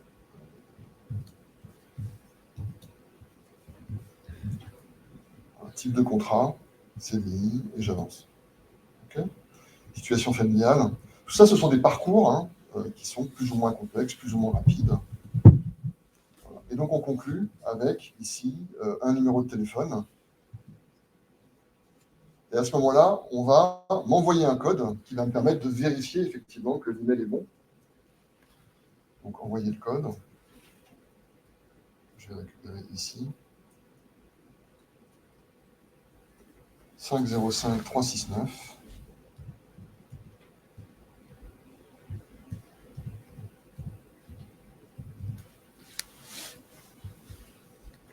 type de contrat, CDI, et j'avance. Okay. Situation familiale. Tout ça, ce sont des parcours hein, qui sont plus ou moins complexes, plus ou moins rapides. Voilà. Et donc, on conclut avec, ici, un numéro de téléphone. Et à ce moment-là, on va m'envoyer un code qui va me permettre de vérifier effectivement que l'email est bon. Donc, envoyer le code. Je vais récupérer ici. 505 369.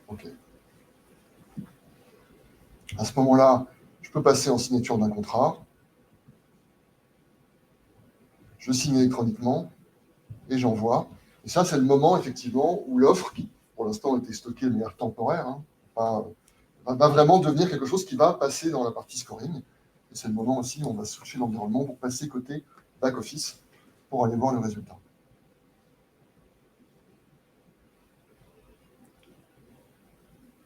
OK. À ce moment-là, je peux passer en signature d'un contrat. Je signe électroniquement et j'envoie. Et ça, c'est le moment, effectivement, où l'offre, qui pour l'instant était stockée de manière temporaire, hein, va vraiment devenir quelque chose qui va passer dans la partie scoring. Et c'est le moment aussi où on va switcher l'environnement pour passer côté back-office pour aller voir le résultat.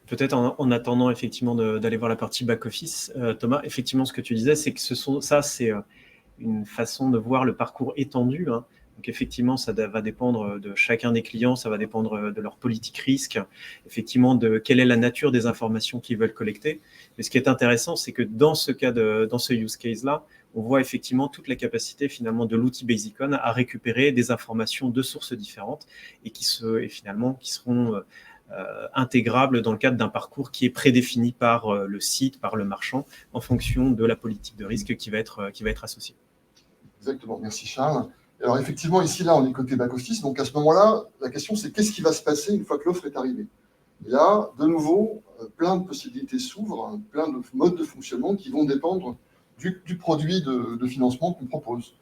Peut-être en attendant effectivement d'aller voir la partie back-office, Thomas, effectivement, ce que tu disais, c'est que c'est une façon de voir le parcours étendu. Hein. Donc effectivement, ça va dépendre de chacun des clients, ça va dépendre de leur politique risque, effectivement de quelle est la nature des informations qu'ils veulent collecter. Mais ce qui est intéressant, c'est que dans ce cas dans ce use case-là, on voit effectivement toute la capacité finalement de l'outil Basicon à récupérer des informations de sources différentes et qui seront intégrable dans le cadre d'un parcours qui est prédéfini par le site, par le marchand, en fonction de la politique de risque qui va être associée. Exactement, merci Charles. Alors effectivement, ici, là, on est côté back-office, donc à ce moment-là, la question c'est qu'est-ce qui va se passer une fois que l'offre est arrivée? Et là, de nouveau, plein de possibilités s'ouvrent, plein de modes de fonctionnement qui vont dépendre du produit de financement qu'on propose.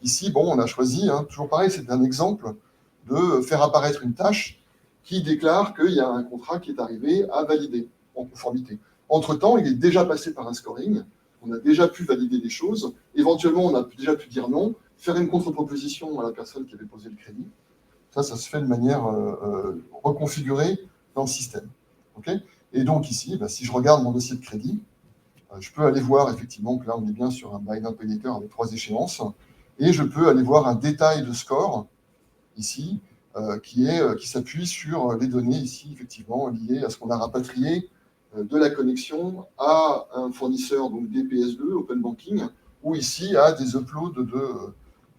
Ici, bon, on a choisi, hein, toujours pareil, c'est un exemple de faire apparaître une tâche qui déclare qu'il y a un contrat qui est arrivé à valider en conformité. Entre-temps, il est déjà passé par un scoring, on a déjà pu valider des choses, éventuellement on a déjà pu dire non, faire une contre-proposition à la personne qui avait posé le crédit. Ça se fait de manière reconfigurée dans le système. Okay. Et donc ici, si je regarde mon dossier de crédit, je peux aller voir effectivement que là on est bien sur un buy now pay later avec 3 échéances, et je peux aller voir un détail de score, ici, qui s'appuie sur les données ici, effectivement, liées à ce qu'on a rapatrié de la connexion à un fournisseur, donc DPS2, Open Banking, ou ici à des uploads de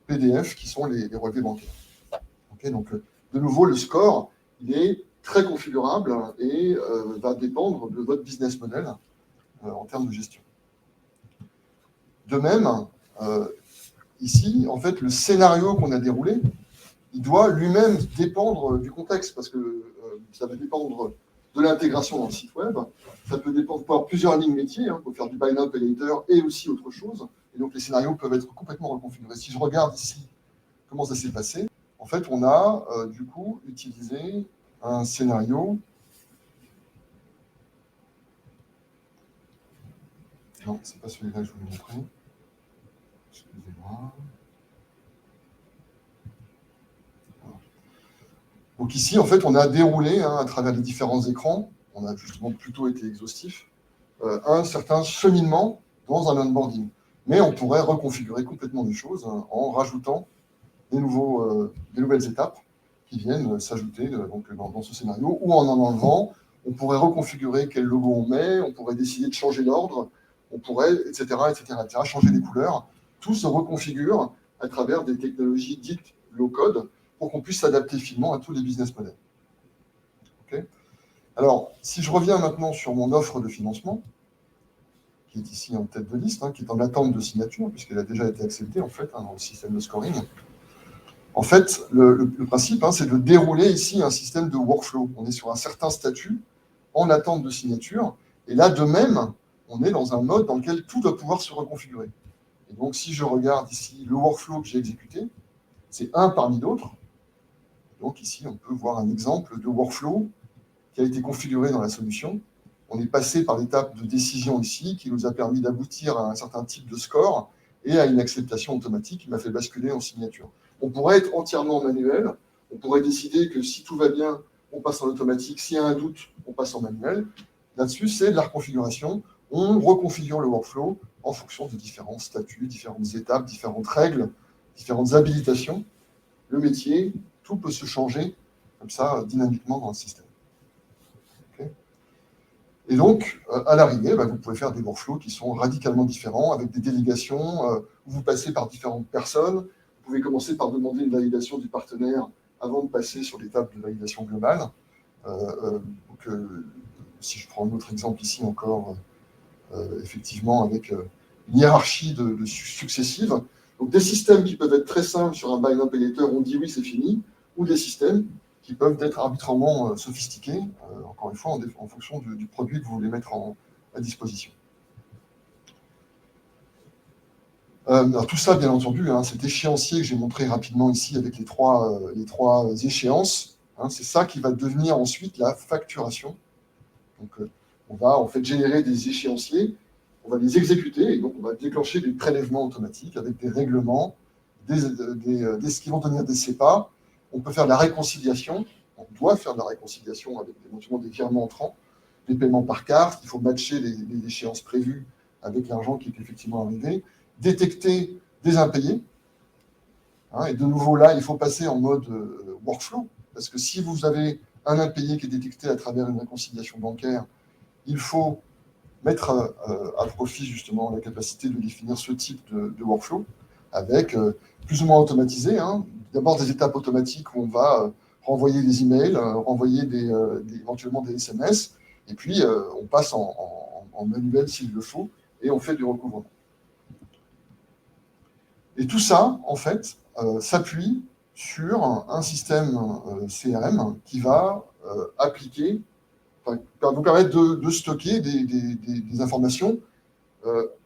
PDF qui sont les relevés bancaires. Okay, donc, de nouveau, le score, il est très configurable et va dépendre de votre business model en termes de gestion. De même, ici, en fait, le scénario qu'on a déroulé, il doit lui-même dépendre du contexte, parce que ça va dépendre de l'intégration dans le site web, ça peut dépendre de plusieurs lignes métiers, hein, pour faire du buy now pay later et aussi autre chose, et donc les scénarios peuvent être complètement reconfigurés. Si je regarde ici comment ça s'est passé, en fait, on a du coup utilisé un scénario. Non, ce n'est pas celui-là que je voulais montrer. Excusez-moi. Donc ici, en fait, on a déroulé à travers les différents écrans, on a justement plutôt été exhaustif, un certain cheminement dans un onboarding. Mais on pourrait reconfigurer complètement des choses en rajoutant des nouvelles étapes qui viennent s'ajouter dans ce scénario, ou en enlevant. On pourrait reconfigurer quel logo on met, on pourrait décider de changer l'ordre, on pourrait, etc., changer les couleurs. Tout se reconfigure à travers des technologies dites low-code pour qu'on puisse s'adapter finement à tous les business models. Okay. Alors, si je reviens maintenant sur mon offre de financement, qui est ici en tête de liste, qui est en attente de signature, puisqu'elle a déjà été acceptée en fait dans le système de scoring. En fait, le principe, c'est de dérouler ici un système de workflow. On est sur un certain statut en attente de signature, et là, de même, on est dans un mode dans lequel tout doit pouvoir se reconfigurer. Et donc, si je regarde ici le workflow que j'ai exécuté, c'est un parmi d'autres. Donc ici, on peut voir un exemple de workflow qui a été configuré dans la solution. On est passé par l'étape de décision ici, qui nous a permis d'aboutir à un certain type de score et à une acceptation automatique qui m'a fait basculer en signature. On pourrait être entièrement manuel, on pourrait décider que si tout va bien, on passe en automatique, s'il y a un doute, on passe en manuel. Là-dessus, c'est de la reconfiguration. On reconfigure le workflow en fonction de différents statuts, différentes étapes, différentes règles, différentes habilitations. Le métier, tout peut se changer comme ça, dynamiquement dans le système. Okay. Et donc, à l'arrivée, vous pouvez faire des workflows qui sont radicalement différents, avec des délégations, où vous passez par différentes personnes. Vous pouvez commencer par demander une validation du partenaire avant de passer sur l'étape de validation globale. Si je prends un autre exemple ici encore, effectivement, avec une hiérarchie de successives. Donc, des systèmes qui peuvent être très simples sur un buy now pay later, on dit oui, c'est fini, ou des systèmes qui peuvent être arbitrairement sophistiqués, encore une fois, en fonction du produit que vous voulez mettre à disposition. Alors, tout ça, bien entendu, cet échéancier que j'ai montré rapidement ici avec les trois échéances, c'est ça qui va devenir ensuite la facturation. Donc, on va en fait générer des échéanciers, on va les exécuter, et donc on va déclencher des prélèvements automatiques avec des règlements, qui vont devenir des CEPA. On peut faire de la réconciliation, on doit faire de la réconciliation avec éventuellement des virements entrants, des paiements par carte, il faut matcher les échéances prévues avec l'argent qui est effectivement arrivé, détecter des impayés. Et de nouveau là, il faut passer en mode workflow, parce que si vous avez un impayé qui est détecté à travers une réconciliation bancaire, il faut mettre à profit justement la capacité de définir ce type de workflow avec plus ou moins automatisé. D'abord des étapes automatiques où on va renvoyer des emails, renvoyer éventuellement des SMS, et puis on passe en manuel s'il le faut, et on fait du recouvrement. Et tout ça, en fait, s'appuie sur un système CRM qui va vous permettre de stocker des informations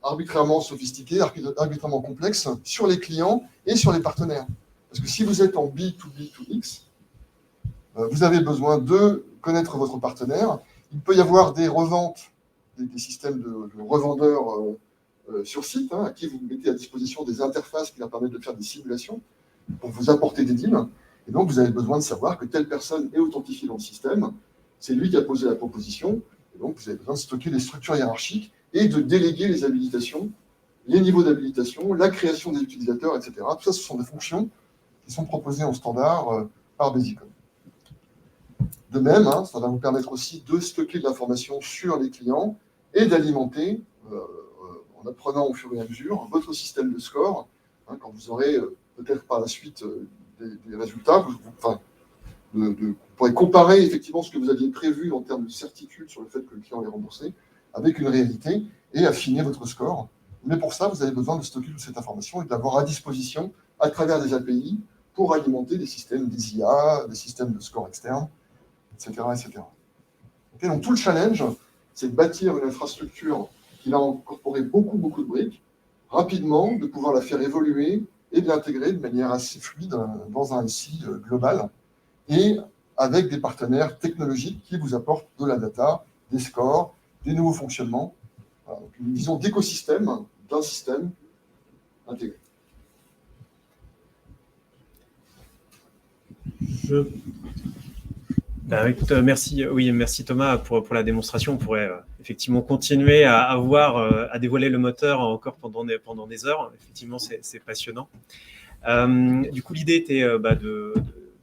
arbitrairement sophistiquées, arbitrairement complexes sur les clients et sur les partenaires. Parce que si vous êtes en B2B2X, vous avez besoin de connaître votre partenaire. Il peut y avoir des reventes, des systèmes de revendeurs sur site, à qui vous mettez à disposition des interfaces qui leur permettent de faire des simulations pour vous apporter des deals. Et donc, vous avez besoin de savoir que telle personne est authentifiée dans le système. C'est lui qui a posé la proposition. Et donc, vous avez besoin de stocker les structures hiérarchiques et de déléguer les habilitations, les niveaux d'habilitation, la création des utilisateurs, etc. Tout ça, ce sont des fonctions qui sont proposées en standard par Basicom. De même, ça va vous permettre aussi de stocker de l'information sur les clients et d'alimenter, en apprenant au fur et à mesure, votre système de score. Quand vous aurez peut-être par la suite des résultats, vous pourrez comparer effectivement ce que vous aviez prévu en termes de certitude sur le fait que le client est remboursé avec une réalité et affiner votre score. Mais pour ça, vous avez besoin de stocker toute cette information et de l'avoir à disposition à travers des API pour alimenter des systèmes des IA, des systèmes de score externes, etc. etc. Okay, donc tout le challenge, c'est de bâtir une infrastructure qui va incorporer beaucoup de briques, rapidement, de pouvoir la faire évoluer et de l'intégrer de manière assez fluide dans un SI global et avec des partenaires technologiques qui vous apportent de la data, des scores, des nouveaux fonctionnements. Voilà, donc une vision d'écosystème d'un système intégré. Écoute, merci Thomas pour la démonstration. On pourrait effectivement continuer à dévoiler le moteur encore pendant des heures. Effectivement, c'est passionnant. Du coup, l'idée était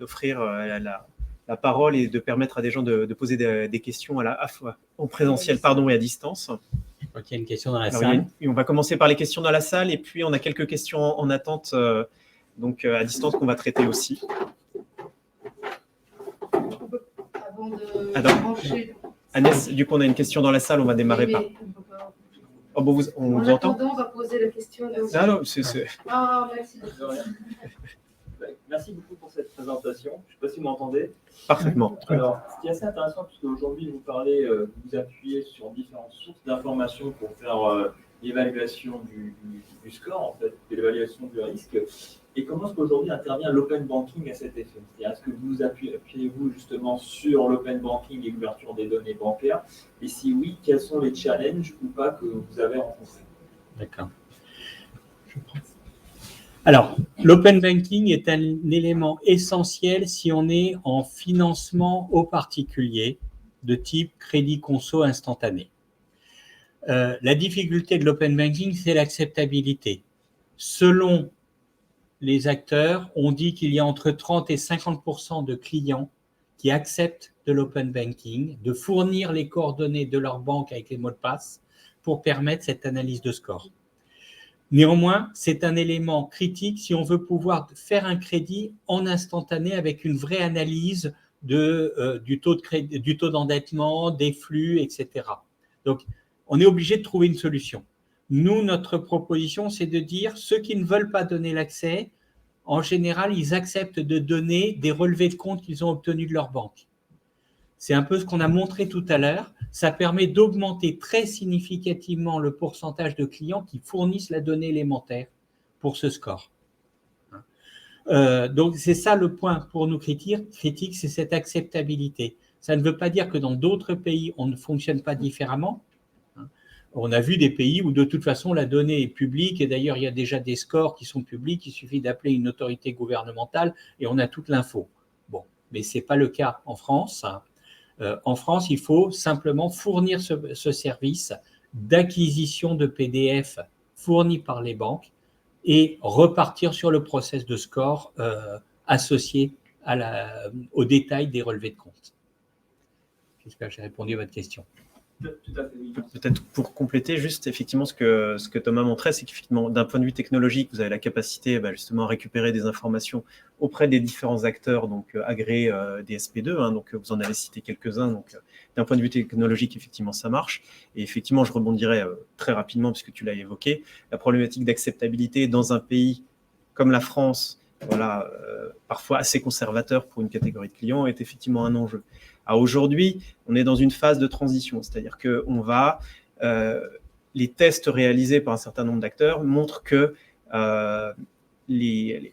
d'offrir la parole et de permettre à des gens de poser des questions à la fois en présentiel et à distance. Je crois qu'il y a une question dans la salle. On va commencer par les questions dans la salle et puis on a quelques questions en attente à distance qu'on va traiter aussi. Avant de brancher. Agnès, du coup, on a une question dans la salle, on va démarrer par. Oh, bon, on vous entend? On va poser la question. Ah non, merci. Merci beaucoup pour cette présentation. Je ne sais pas si vous m'entendez. Parfaitement. Alors, ce qui est assez intéressant, puisque aujourd'hui, vous parlez, vous appuyez sur différentes sources d'informations pour faire l'évaluation du score, en fait, et l'évaluation du risque. Et comment est-ce qu'aujourd'hui intervient l'open banking à cet effet? C'est-à-dire, est-ce que vous appuyez-vous justement sur l'open banking et l'ouverture des données bancaires? Et si oui, quels sont les challenges ou pas que vous avez rencontrés? D'accord. Alors, l'open banking est un élément essentiel si on est en financement aux particuliers de type crédit conso instantané. La difficulté de l'open banking, c'est l'acceptabilité. Selon les acteurs, on dit qu'il y a entre 30 et 50% de clients qui acceptent de l'open banking, de fournir les coordonnées de leur banque avec les mots de passe pour permettre cette analyse de score. Néanmoins, c'est un élément critique si on veut pouvoir faire un crédit en instantané avec une vraie analyse du taux d'endettement, des flux, etc. Donc, on est obligé de trouver une solution. Nous, notre proposition, c'est de dire ceux qui ne veulent pas donner l'accès, en général, ils acceptent de donner des relevés de compte qu'ils ont obtenus de leur banque. C'est un peu ce qu'on a montré tout à l'heure. Ça permet d'augmenter très significativement le pourcentage de clients qui fournissent la donnée élémentaire pour ce score. Donc, c'est ça le point pour nous critique, c'est cette acceptabilité. Ça ne veut pas dire que dans d'autres pays, on ne fonctionne pas différemment. On a vu des pays où de toute façon la donnée est publique et d'ailleurs il y a déjà des scores qui sont publics, il suffit d'appeler une autorité gouvernementale et on a toute l'info. Bon, mais ce n'est pas le cas en France. En France, il faut simplement fournir ce service d'acquisition de PDF fourni par les banques et repartir sur le process de score associé au détail des relevés de compte. J'espère que j'ai répondu à votre question. Tout à fait, oui. Peut-être pour compléter, juste effectivement ce que Thomas montrait, c'est qu'effectivement, d'un point de vue technologique, vous avez la capacité justement à récupérer des informations auprès des différents acteurs, donc agréés des SP2, donc vous en avez cité quelques-uns, donc d'un point de vue technologique, effectivement, ça marche. Et effectivement, je rebondirai très rapidement, puisque tu l'as évoqué, la problématique d'acceptabilité dans un pays comme la France, voilà, parfois assez conservateur pour une catégorie de clients, est effectivement un enjeu. Aujourd'hui, on est dans une phase de transition, c'est-à-dire que les tests réalisés par un certain nombre d'acteurs montrent que les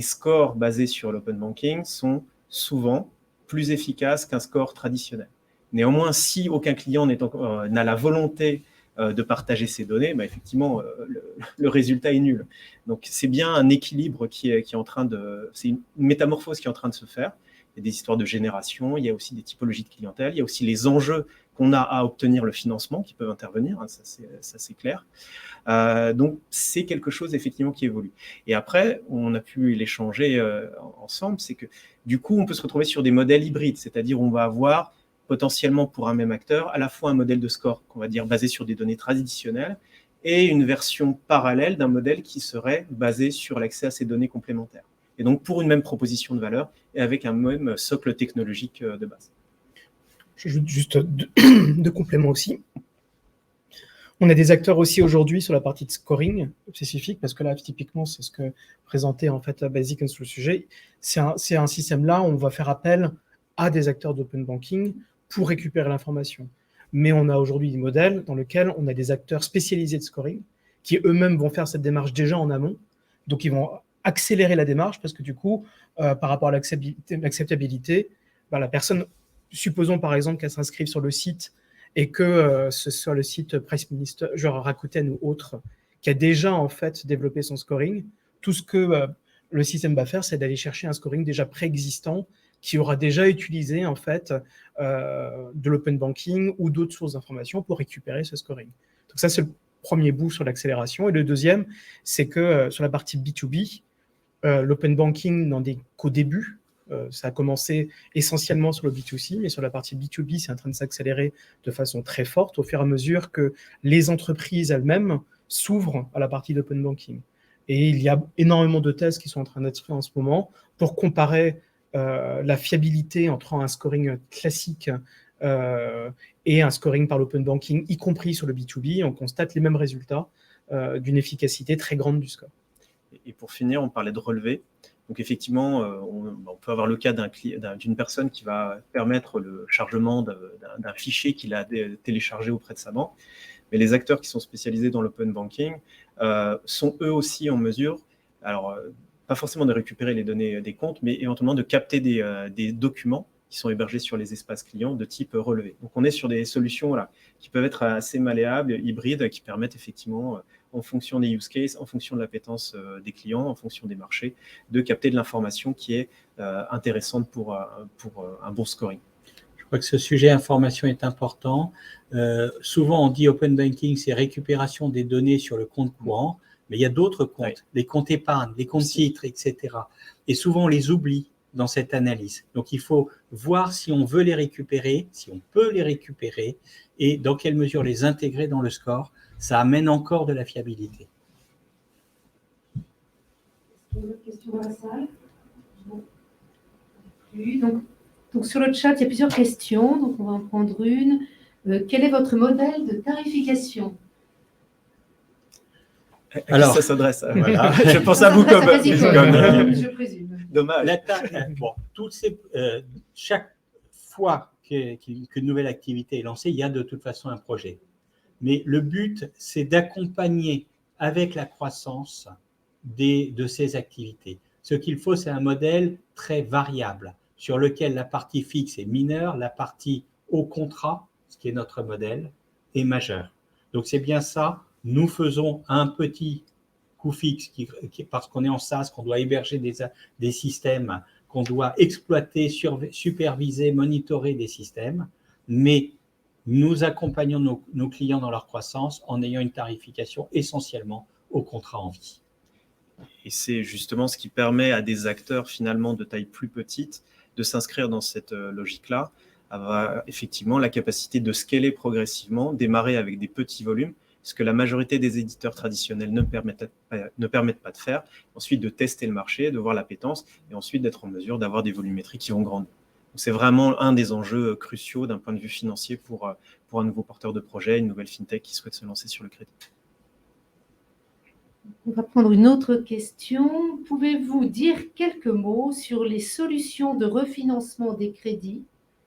scores basés sur l'open banking sont souvent plus efficaces qu'un score traditionnel. Néanmoins, si aucun client n'a la volonté de partager ces données, effectivement, le résultat est nul. Donc, c'est bien un équilibre c'est une métamorphose qui est en train de se faire. Il y a des histoires de génération, il y a aussi des typologies de clientèle, il y a aussi les enjeux qu'on a à obtenir le financement qui peuvent intervenir, ça c'est clair. Donc, c'est quelque chose effectivement qui évolue. Et après, on a pu l'échanger ensemble, c'est que du coup, on peut se retrouver sur des modèles hybrides, c'est-à-dire on va avoir potentiellement pour un même acteur à la fois un modèle de score qu'on va dire basé sur des données traditionnelles et une version parallèle d'un modèle qui serait basé sur l'accès à ces données complémentaires. Et donc pour une même proposition de valeur et avec un même socle technologique de base. J'ajoute juste deux compléments aussi. On a des acteurs aussi aujourd'hui sur la partie de scoring spécifique, parce que là, typiquement, c'est ce que présentait en fait Basic sur le sujet. C'est un système-là où on va faire appel à des acteurs d'open banking pour récupérer l'information. Mais on a aujourd'hui des modèles dans lesquels on a des acteurs spécialisés de scoring qui eux-mêmes vont faire cette démarche déjà en amont. Donc, ils vont accélérer la démarche parce que du coup, par rapport à l'acceptabilité, la personne, supposons par exemple qu'elle s'inscrive sur le site et que ce soit le site Price Minister, genre Rakuten ou autre, qui a déjà en fait développé son scoring, tout ce que le système va faire, c'est d'aller chercher un scoring déjà préexistant qui aura déjà utilisé en fait de l'open banking ou d'autres sources d'informations pour récupérer ce scoring. Donc ça, c'est le premier bout sur l'accélération. Et le deuxième, c'est que sur la partie B2B, l'open banking n'en est qu'au début. Ça a commencé essentiellement sur le B2C, mais sur la partie B2B, c'est en train de s'accélérer de façon très forte au fur et à mesure que les entreprises elles-mêmes s'ouvrent à la partie d'open banking. Et il y a énormément de tests qui sont en train d'être faits en ce moment pour comparer la fiabilité entre un scoring classique et un scoring par l'open banking, y compris sur le B2B. On constate les mêmes résultats d'une efficacité très grande du score. Et pour finir, on parlait de relevé. Donc effectivement, on peut avoir le cas d'une personne qui va permettre le chargement d'un fichier qu'il a téléchargé auprès de sa banque. Mais les acteurs qui sont spécialisés dans l'open banking sont eux aussi en mesure, alors pas forcément de récupérer les données des comptes, mais éventuellement de capter des documents qui sont hébergés sur les espaces clients de type relevé. Donc on est sur des solutions qui peuvent être assez malléables, hybrides, qui permettent effectivement, en fonction des use cases, en fonction de l'appétence des clients, en fonction des marchés, de capter de l'information qui est intéressante pour un bon scoring. Je crois que ce sujet information est important. Souvent, on dit open banking, c'est récupération des données sur le compte courant, mais il y a d'autres comptes, les comptes épargne, les comptes titres, etc. Et souvent, on les oublie dans cette analyse. Donc, il faut voir si on veut les récupérer, si on peut les récupérer et dans quelle mesure les intégrer dans le score. Ça amène encore de la fiabilité. Est-ce qu'il y a d'autres questions dans la salle? Non. Plus. Donc, sur le chat, il y a plusieurs questions. Donc, on va en prendre une. Quel est votre modèle de tarification? Alors, ça s'adresse à, voilà. Je pense à vous comme je présume. Dommage. Chaque fois qu'une nouvelle activité est lancée, il y a de toute façon un projet. Mais le but, c'est d'accompagner avec la croissance de ces activités. Ce qu'il faut, c'est un modèle très variable sur lequel la partie fixe est mineure, la partie au contrat, ce qui est notre modèle, est majeure. Donc, c'est bien ça. Nous faisons un petit coût fixe parce qu'on est en SaaS, qu'on doit héberger des systèmes, qu'on doit exploiter, superviser, monitorer des systèmes, mais nous accompagnons nos clients dans leur croissance en ayant une tarification essentiellement au contrat en vie. Et c'est justement ce qui permet à des acteurs finalement de taille plus petite de s'inscrire dans cette logique-là, avoir effectivement la capacité de scaler progressivement, démarrer avec des petits volumes, ce que la majorité des éditeurs traditionnels ne permettent pas de faire, ensuite de tester le marché, de voir l'appétence, et ensuite d'être en mesure d'avoir des volumétries qui vont grandir. Donc c'est vraiment un des enjeux cruciaux d'un point de vue financier pour un nouveau porteur de projet, une nouvelle fintech qui souhaite se lancer sur le crédit. On va prendre une autre question. Pouvez-vous dire quelques mots sur les solutions de refinancement des crédits?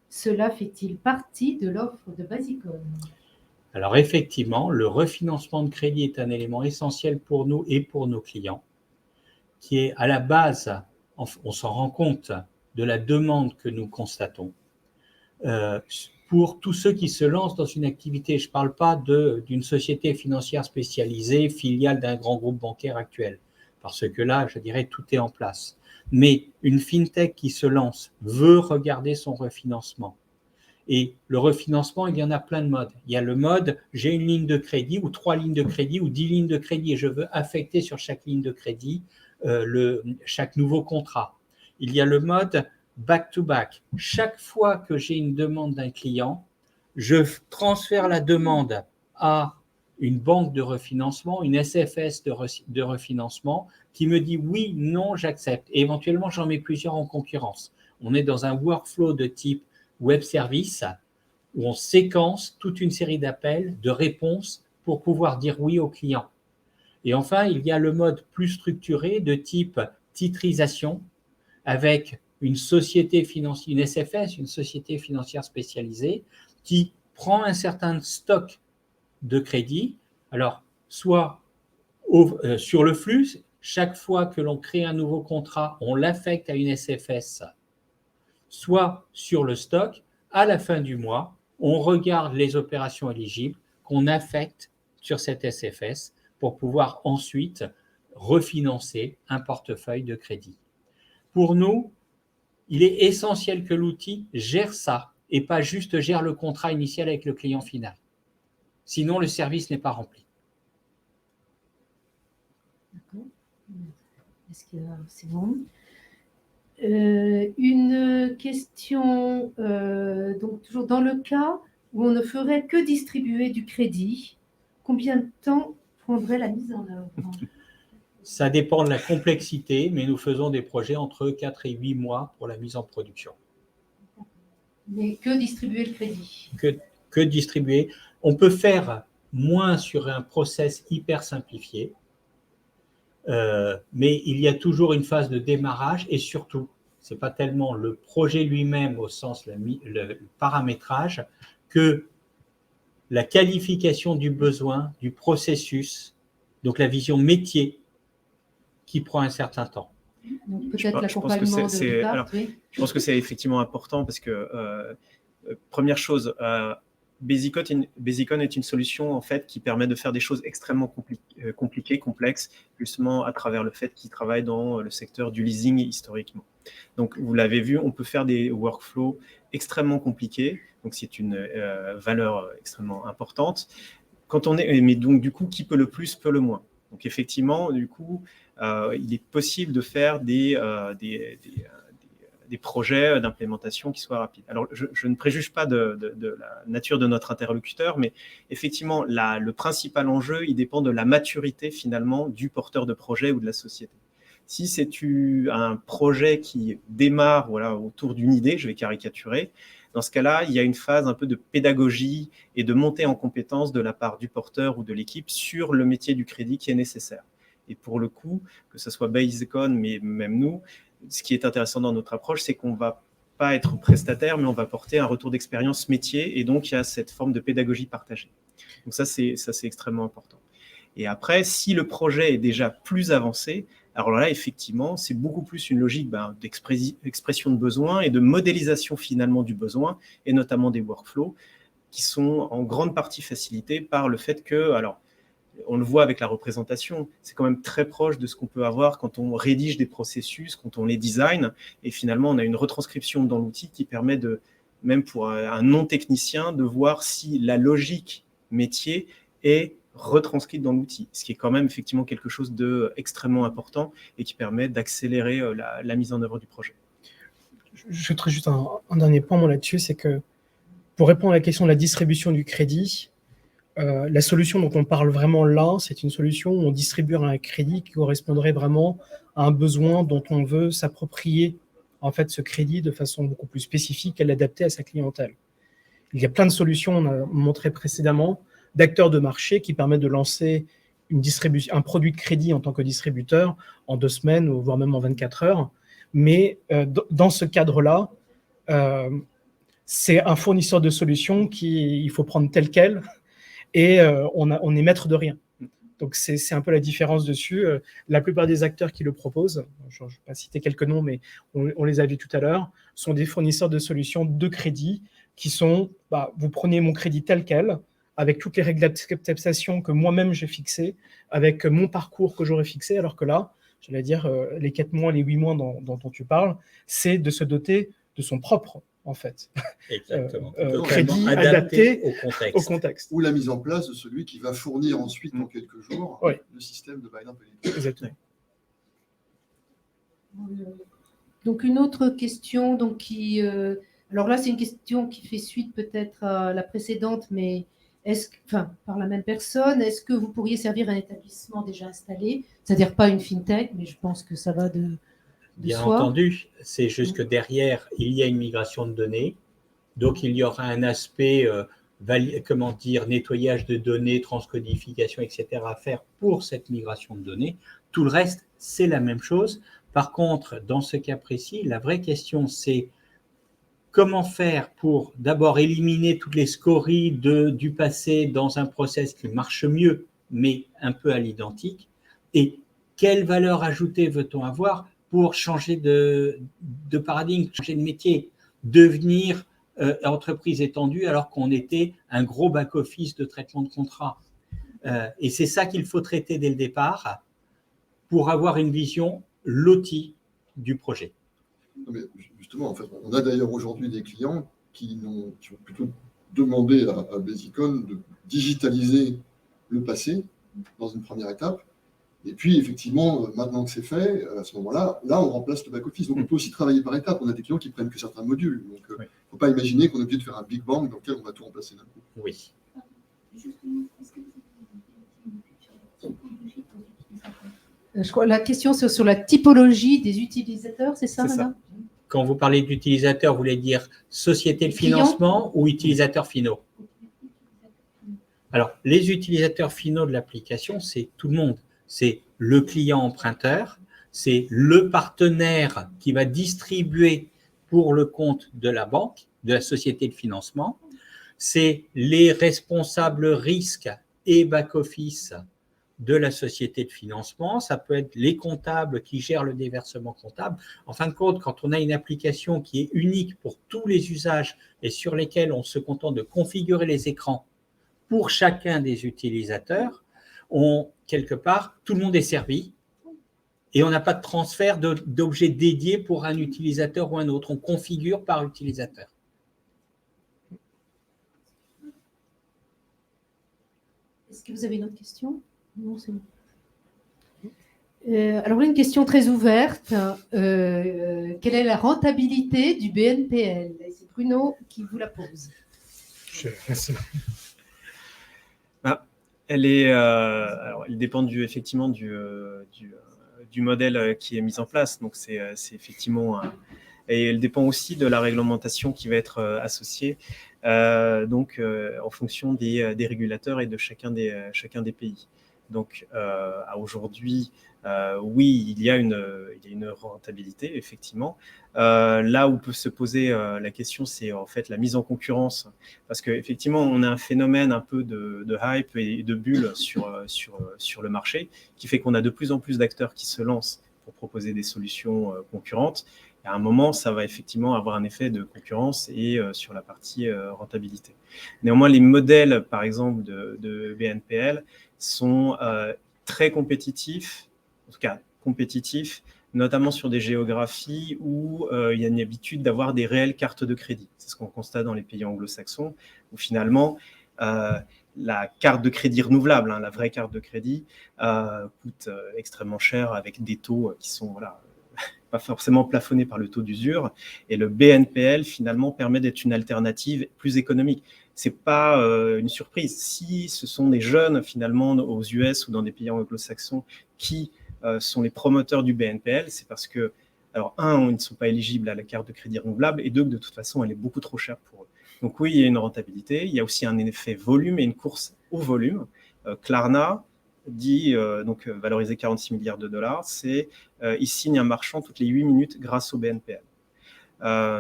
Cela fait-il partie de l'offre de Basicom? Alors effectivement, le refinancement de crédit est un élément essentiel pour nous et pour nos clients, qui est à la base, on s'en rend compte, de la demande que nous constatons. Pour tous ceux qui se lancent dans une activité, je ne parle pas d'une société financière spécialisée, filiale d'un grand groupe bancaire actuel, parce que là, je dirais, tout est en place. Mais une fintech qui se lance veut regarder son refinancement. Et le refinancement, il y en a plein de modes. Il y a le mode, j'ai une ligne de crédit ou 3 lignes de crédit ou 10 lignes de crédit et je veux affecter sur chaque ligne de crédit chaque nouveau contrat. Il y a le mode back-to-back. Chaque fois que j'ai une demande d'un client, je transfère la demande à une banque de refinancement, une SFS de refinancement qui me dit oui, non, j'accepte. Et éventuellement, j'en mets plusieurs en concurrence. On est dans un workflow de type web service où on séquence toute une série d'appels, de réponses pour pouvoir dire oui au client. Et enfin, il y a le mode plus structuré de type titrisation avec une société financière, une SFS, une société financière spécialisée qui prend un certain stock de crédit, alors soit sur le flux, chaque fois que l'on crée un nouveau contrat, on l'affecte à une SFS, soit sur le stock, à la fin du mois, on regarde les opérations éligibles qu'on affecte sur cette SFS pour pouvoir ensuite refinancer un portefeuille de crédit. Pour nous, il est essentiel que l'outil gère ça et pas juste gère le contrat initial avec le client final. Sinon, le service n'est pas rempli. D'accord. Est-ce que c'est bon? Une question, donc toujours dans le cas où on ne ferait que distribuer du crédit, combien de temps prendrait la mise en œuvre? Ça dépend de la complexité, mais nous faisons des projets entre 4 et 8 mois pour la mise en production. Mais que distribuer le crédit? Que distribuer. On peut faire moins sur un process hyper simplifié, mais il y a toujours une phase de démarrage et surtout, ce n'est pas tellement le projet lui-même au sens le paramétrage que la qualification du besoin, du processus, donc la vision métier qui prend un certain temps. Donc peut-être l'accompagnement de l'État. Oui. Je pense que c'est effectivement important parce que, première chose, Basicon est une solution en fait, qui permet de faire des choses extrêmement compliquées, complexes, justement à travers le fait qu'il travaille dans le secteur du leasing historiquement. Donc, vous l'avez vu, on peut faire des workflows extrêmement compliqués, donc c'est une valeur extrêmement importante. Mais donc, du coup, qui peut le plus, peut le moins. Donc, effectivement, du coup, il est possible de faire des projets d'implémentation qui soient rapides. Alors, je ne préjuge pas de la nature de notre interlocuteur, mais effectivement, le principal enjeu, il dépend de la maturité, finalement, du porteur de projet ou de la société. Si c'est un projet qui démarre autour d'une idée, je vais caricaturer, dans ce cas-là, il y a une phase un peu de pédagogie et de montée en compétence de la part du porteur ou de l'équipe sur le métier du crédit qui est nécessaire. Et pour le coup, que ce soit Basicon, mais même nous, ce qui est intéressant dans notre approche, c'est qu'on ne va pas être prestataire, mais on va porter un retour d'expérience métier, et donc il y a cette forme de pédagogie partagée. Donc ça, c'est extrêmement important. Et après, si le projet est déjà plus avancé, alors là, effectivement, c'est beaucoup plus une logique d'expression de besoin et de modélisation finalement du besoin, et notamment des workflows, qui sont en grande partie facilités par le fait que, alors, on le voit avec la représentation, c'est quand même très proche de ce qu'on peut avoir quand on rédige des processus, quand on les design, et finalement on a une retranscription dans l'outil qui permet même pour un non-technicien, de voir si la logique métier est retranscrite dans l'outil, ce qui est quand même effectivement quelque chose d'extrêmement important et qui permet d'accélérer la mise en œuvre du projet. Je voudrais juste un dernier point là-dessus, c'est que pour répondre à la question de la distribution du crédit, la solution dont on parle vraiment là, c'est une solution où on distribue un crédit qui correspondrait vraiment à un besoin dont on veut s'approprier en fait ce crédit de façon beaucoup plus spécifique et l'adapter à sa clientèle. Il y a plein de solutions, on a montré précédemment, d'acteurs de marché qui permettent de lancer un produit de crédit en tant que distributeur en 2 semaines, voire même en 24 heures. Mais dans ce cadre-là, c'est un fournisseur de solutions qu'il faut prendre tel quel, et on est maître de rien. Donc c'est un peu la différence dessus. La plupart des acteurs qui le proposent, je ne vais pas citer quelques noms, mais on les a vus tout à l'heure, sont des fournisseurs de solutions de crédit qui sont, vous prenez mon crédit tel quel, avec toutes les règles d'acceptation que moi-même j'ai fixées, avec mon parcours que j'aurais fixé, alors que là, j'allais dire, les 4 mois, les 8 mois dont tu parles, c'est de se doter de son propre, en fait. Exactement. Crédit adapté au contexte. Ou la mise en place de celui qui va fournir ensuite, dans quelques jours, le système de buy now pay later. Exactement. Donc, une autre question, alors là, c'est une question qui fait suite peut-être à la précédente, mais par la même personne, est-ce que vous pourriez servir un établissement déjà installé, c'est-à-dire pas une fintech, mais je pense que ça va de Bien soi. entendu, c'est juste que derrière, il y a une migration de données, donc il y aura un aspect, nettoyage de données, transcodification, etc. à faire pour cette migration de données. Tout le reste, c'est la même chose. Par contre, dans ce cas précis, la vraie question, c'est comment faire pour d'abord éliminer toutes les scories du passé dans un process qui marche mieux, mais un peu à l'identique, et quelle valeur ajoutée veut-on avoir pour changer de paradigme, changer de métier, devenir entreprise étendue alors qu'on était un gros back-office de traitement de contrats. Et c'est ça qu'il faut traiter dès le départ pour avoir une vision lotie du projet. Mais justement, en fait, on a d'ailleurs aujourd'hui des clients qui ont plutôt demandé à Basicon de digitaliser le passé dans une première étape. Et puis, effectivement, maintenant que c'est fait, à ce moment-là, on remplace le back-office. Donc, on peut aussi travailler par étapes. On a des clients qui prennent que certains modules. Donc, il ne faut pas imaginer qu'on est obligé de faire un Big Bang dans lequel on va tout remplacer d'un coup. Oui. Je crois la question c'est sur la typologie des utilisateurs, c'est ça, madame? Quand vous parlez d'utilisateurs, vous voulez dire société de financement ou utilisateurs finaux? Alors, les utilisateurs finaux de l'application, c'est tout le monde. C'est le client emprunteur, c'est le partenaire qui va distribuer pour le compte de la banque, de la société de financement, c'est les responsables risques et back-office de la société de financement, ça peut être les comptables qui gèrent le déversement comptable. En fin de compte, quand on a une application qui est unique pour tous les usages et sur lesquels on se contente de configurer les écrans pour chacun des utilisateurs, quelque part, tout le monde est servi et on n'a pas de transfert d'objets dédiés pour un utilisateur ou un autre. On configure par utilisateur. Est-ce que vous avez une autre question? Non, c'est bon. Alors, une question très ouverte. Quelle est la rentabilité du BNPL? C'est Bruno qui vous la pose. Alors, il dépend effectivement du modèle qui est mis en place. Donc, c'est effectivement et elle dépend aussi de la réglementation qui va être associée, en fonction des régulateurs et de chacun des pays. Donc, aujourd'hui, oui, il y a une rentabilité, effectivement. Là où peut se poser la question, c'est en fait la mise en concurrence. Parce qu'effectivement, on a un phénomène un peu de hype et de bulle sur le marché qui fait qu'on a de plus en plus d'acteurs qui se lancent pour proposer des solutions concurrentes. Et à un moment, ça va effectivement avoir un effet de concurrence et sur la partie rentabilité. Néanmoins, les modèles, par exemple, de BNPL sont très compétitifs, en tout cas compétitifs, notamment sur des géographies où il y a une habitude d'avoir des réelles cartes de crédit. C'est ce qu'on constate dans les pays anglo-saxons, où finalement, la carte de crédit renouvelable, la vraie carte de crédit, coûte extrêmement cher avec des taux qui sont pas forcément plafonnés par le taux d'usure. Et le BNPL, finalement, permet d'être une alternative plus économique. Ce n'est pas une surprise. Si ce sont des jeunes, finalement, aux US ou dans des pays anglo-saxons qui sont les promoteurs du BNPL, c'est parce que, alors, ils ne sont pas éligibles à la carte de crédit renouvelable, et deux, que de toute façon, elle est beaucoup trop chère pour eux. Donc oui, il y a une rentabilité. Il y a aussi un effet volume et une course au volume. Klarna dit, valoriser 46 milliards de dollars, c'est il signe un marchand toutes les 8 minutes grâce au BNPL.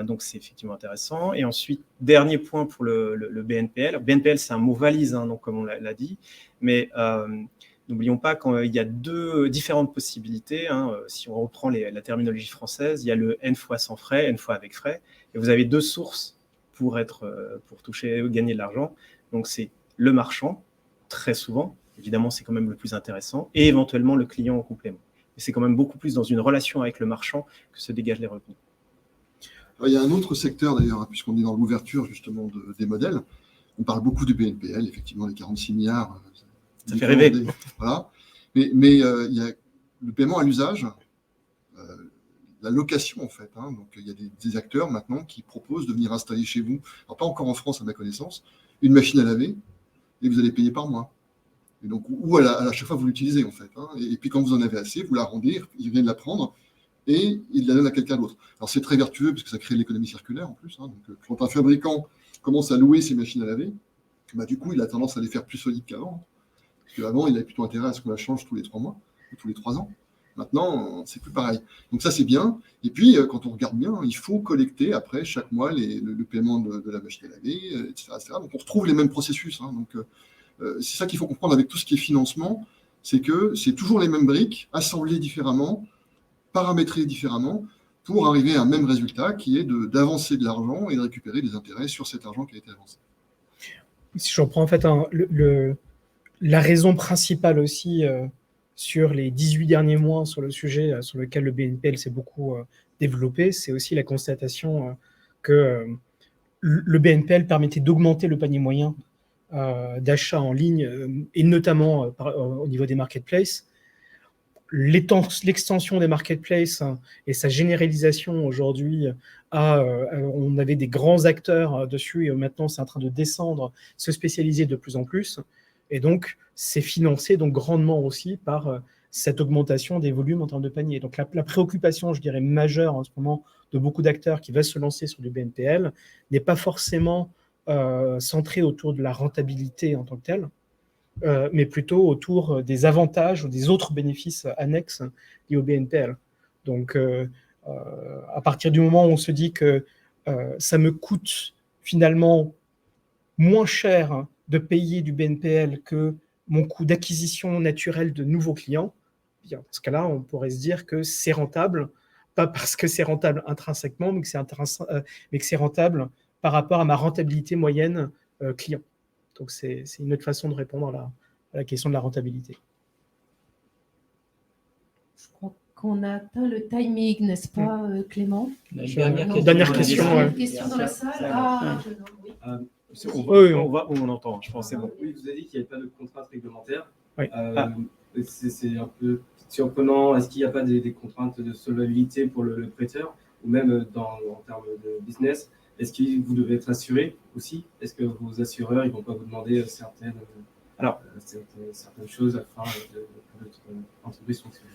Donc c'est effectivement intéressant. Et ensuite, dernier point pour le BNPL. BNPL, c'est un mot valise, donc comme on l'a dit, mais n'oublions pas qu'il y a deux différentes possibilités. Si on reprend la terminologie française, il y a le N fois sans frais, N fois avec frais, et vous avez deux sources pour gagner de l'argent. Donc c'est le marchand, très souvent, évidemment c'est quand même le plus intéressant, et éventuellement le client en complément. Et c'est quand même beaucoup plus dans une relation avec le marchand que se dégagent les revenus. Alors, il y a un autre secteur d'ailleurs, puisqu'on est dans l'ouverture justement des modèles. On parle beaucoup du BNPL, effectivement, les 46 milliards. Ça fait rêver. Voilà. Mais il y a le paiement à l'usage, la location en fait. Donc il y a des acteurs maintenant qui proposent de venir installer chez vous, alors pas encore en France à ma connaissance, une machine à laver et vous allez payer par mois. Et donc, ou à chaque fois vous l'utilisez en fait. Et puis quand vous en avez assez, vous la rendez, ils viennent la prendre et ils la donnent à quelqu'un d'autre. Alors c'est très vertueux parce que ça crée de l'économie circulaire en plus. Donc quand un fabricant commence à louer ses machines à laver, du coup il a tendance à les faire plus solides qu'avant. Parce qu'avant il avait plutôt intérêt à ce qu'on la change tous les 3 mois ou tous les 3 ans. Maintenant, c'est plus pareil. Donc ça, c'est bien. Et puis, quand on regarde bien, il faut collecter après, chaque mois, le paiement de la machine à laver, etc., etc. Donc on retrouve les mêmes processus. Donc c'est ça qu'il faut comprendre avec tout ce qui est financement. c'est que c'est toujours les mêmes briques, assemblées différemment, paramétrées différemment, pour arriver à un même résultat qui est d'avancer de l'argent et de récupérer des intérêts sur cet argent qui a été avancé. Si je reprends en fait la raison principale aussi sur les 18 derniers mois sur le sujet sur lequel le BNPL s'est beaucoup développé, c'est aussi la constatation que le BNPL permettait d'augmenter le panier moyen d'achat en ligne et notamment au niveau des marketplaces. L'extension des marketplaces et sa généralisation aujourd'hui, on avait des grands acteurs dessus et maintenant c'est en train de descendre, se spécialiser de plus en plus. Et donc, c'est financé donc grandement aussi par cette augmentation des volumes en termes de panier. Donc, la préoccupation, je dirais, majeure en ce moment de beaucoup d'acteurs qui veulent se lancer sur du BNPL n'est pas forcément centrée autour de la rentabilité en tant que telle, mais plutôt autour des avantages ou des autres bénéfices annexes liés au BNPL. Donc, à partir du moment où on se dit que ça me coûte finalement moins cher de payer du BNPL que mon coût d'acquisition naturelle de nouveaux clients, bien, dans ce cas-là, on pourrait se dire que c'est rentable, pas parce que c'est rentable intrinsèquement, mais que c'est rentable par rapport à ma rentabilité moyenne client. Donc, c'est une autre façon de répondre à la question de la rentabilité. Je crois qu'on a atteint le timing, n'est-ce pas, Clément? Dernière question. Une question dans la salle. Oui. On entend, je pense, c'est bon. Oui, vous avez dit qu'il n'y avait pas de contraintes réglementaires. Oui. C'est un peu surprenant. Est-ce qu'il n'y a pas des contraintes de solvabilité pour le prêteur, ou même en termes de business? Est-ce que vous devez être assuré aussi? Est-ce que vos assureurs ne vont pas vous demander certaines choses afin que votre entreprise fonctionne?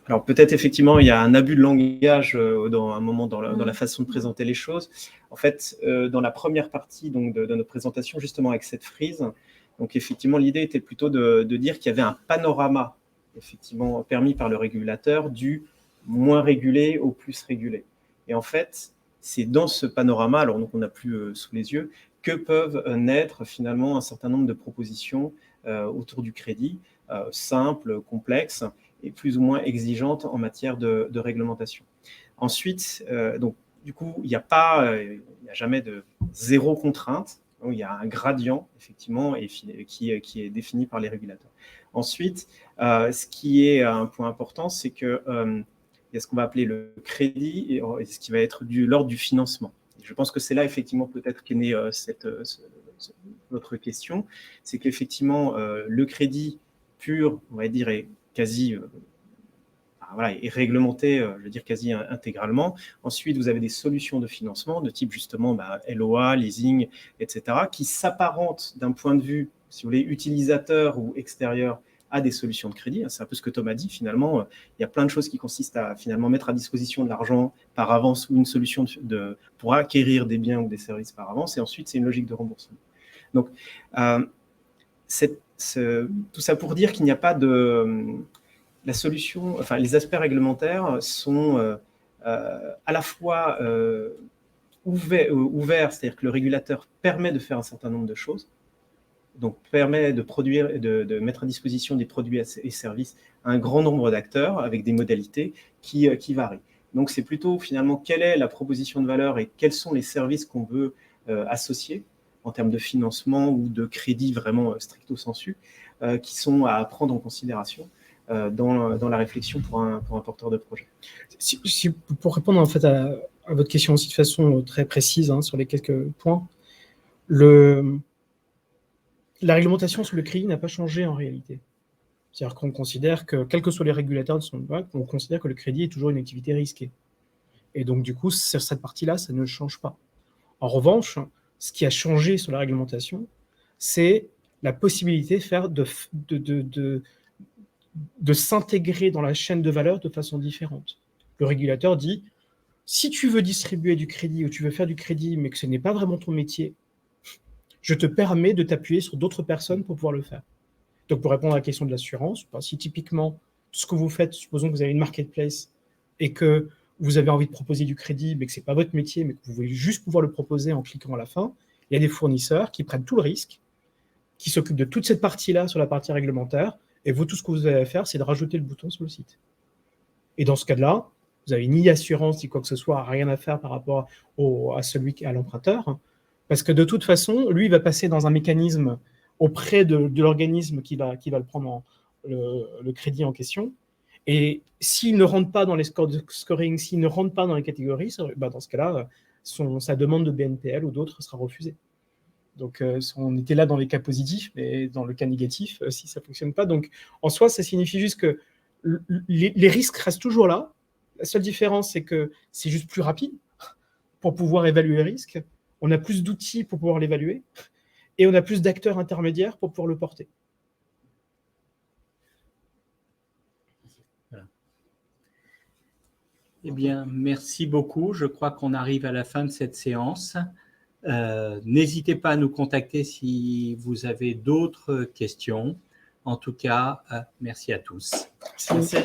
Alors peut-être effectivement il y a un abus de langage dans un moment dans la façon de présenter les choses. En fait, dans la première partie donc, de notre présentation, justement avec cette frise, donc effectivement l'idée était plutôt de dire qu'il y avait un panorama effectivement permis par le régulateur du moins régulé au plus régulé. Et en fait, c'est dans ce panorama, alors donc on n'a plus sous les yeux, que peuvent naître finalement un certain nombre de propositions autour du crédit, simples, complexes et plus ou moins exigeantes en matière de réglementation. Ensuite, donc du coup, il n'y a jamais de zéro contrainte. Donc, il y a un gradient, effectivement, qui est défini par les régulateurs. Ensuite, ce qui est un point important, c'est que il y a ce qu'on va appeler le crédit et ce qui va être l'ordre du financement. Et je pense que c'est là, effectivement, peut-être qu'est née votre question. C'est qu'effectivement, le crédit pur, on va dire, est quasi... est réglementé, je veux dire, quasi intégralement. Ensuite, vous avez des solutions de financement de type, justement, LOA, leasing, etc., qui s'apparentent d'un point de vue, si vous voulez, utilisateur ou extérieur, à des solutions de crédit. C'est un peu ce que Tom a dit, finalement. Il y a plein de choses qui consistent à, finalement, mettre à disposition de l'argent par avance ou une solution pour acquérir des biens ou des services par avance. Et ensuite, c'est une logique de remboursement. Donc, tout ça pour dire qu'il n'y a pas de... La solution, enfin, les aspects réglementaires sont à la fois ouverts, c'est-à-dire que le régulateur permet de faire un certain nombre de choses, donc permet de produire, de mettre à disposition des produits et services à un grand nombre d'acteurs avec des modalités qui varient. Donc c'est plutôt finalement quelle est la proposition de valeur et quels sont les services qu'on veut associer en termes de financement ou de crédit vraiment stricto sensu, qui sont à prendre en considération dans la réflexion pour un porteur de projet. Pour répondre en fait à votre question aussi de façon très précise sur les quelques points, la réglementation sur le crédit n'a pas changé en réalité. C'est-à-dire qu'on considère que, quels que soient les régulateurs de son banque, on considère que le crédit est toujours une activité risquée. Et donc du coup, sur cette partie-là, ça ne change pas. En revanche, ce qui a changé sur la réglementation, c'est la possibilité de faire de s'intégrer dans la chaîne de valeur de façon différente. Le régulateur dit, si tu veux distribuer du crédit ou tu veux faire du crédit, mais que ce n'est pas vraiment ton métier, je te permets de t'appuyer sur d'autres personnes pour pouvoir le faire. Donc, pour répondre à la question de l'assurance, si typiquement, ce que vous faites, supposons que vous avez une marketplace et que vous avez envie de proposer du crédit, mais que ce n'est pas votre métier, mais que vous voulez juste pouvoir le proposer en cliquant à la fin, il y a des fournisseurs qui prennent tout le risque qui s'occupe de toute cette partie-là sur la partie réglementaire, et vous, tout ce que vous avez à faire, c'est de rajouter le bouton sur le site. Et dans ce cas-là, vous n'avez ni assurance, ni quoi que ce soit, rien à faire par rapport à l'emprunteur, parce que de toute façon, lui, il va passer dans un mécanisme auprès de l'organisme qui va le prendre le crédit en question. Et s'il ne rentre pas dans les scores de scoring, s'il ne rentre pas dans les catégories, dans ce cas-là, sa demande de BNPL ou d'autres sera refusée. Donc, on était là dans les cas positifs, mais dans le cas négatif, si ça ne fonctionne pas. Donc, en soi, ça signifie juste que les risques restent toujours là. La seule différence, c'est que c'est juste plus rapide pour pouvoir évaluer les risques. On a plus d'outils pour pouvoir l'évaluer. Et on a plus d'acteurs intermédiaires pour pouvoir le porter. Voilà. Eh bien, merci beaucoup. Je crois qu'on arrive à la fin de cette séance. N'hésitez pas à nous contacter si vous avez d'autres questions. En tout cas, merci à tous. Merci.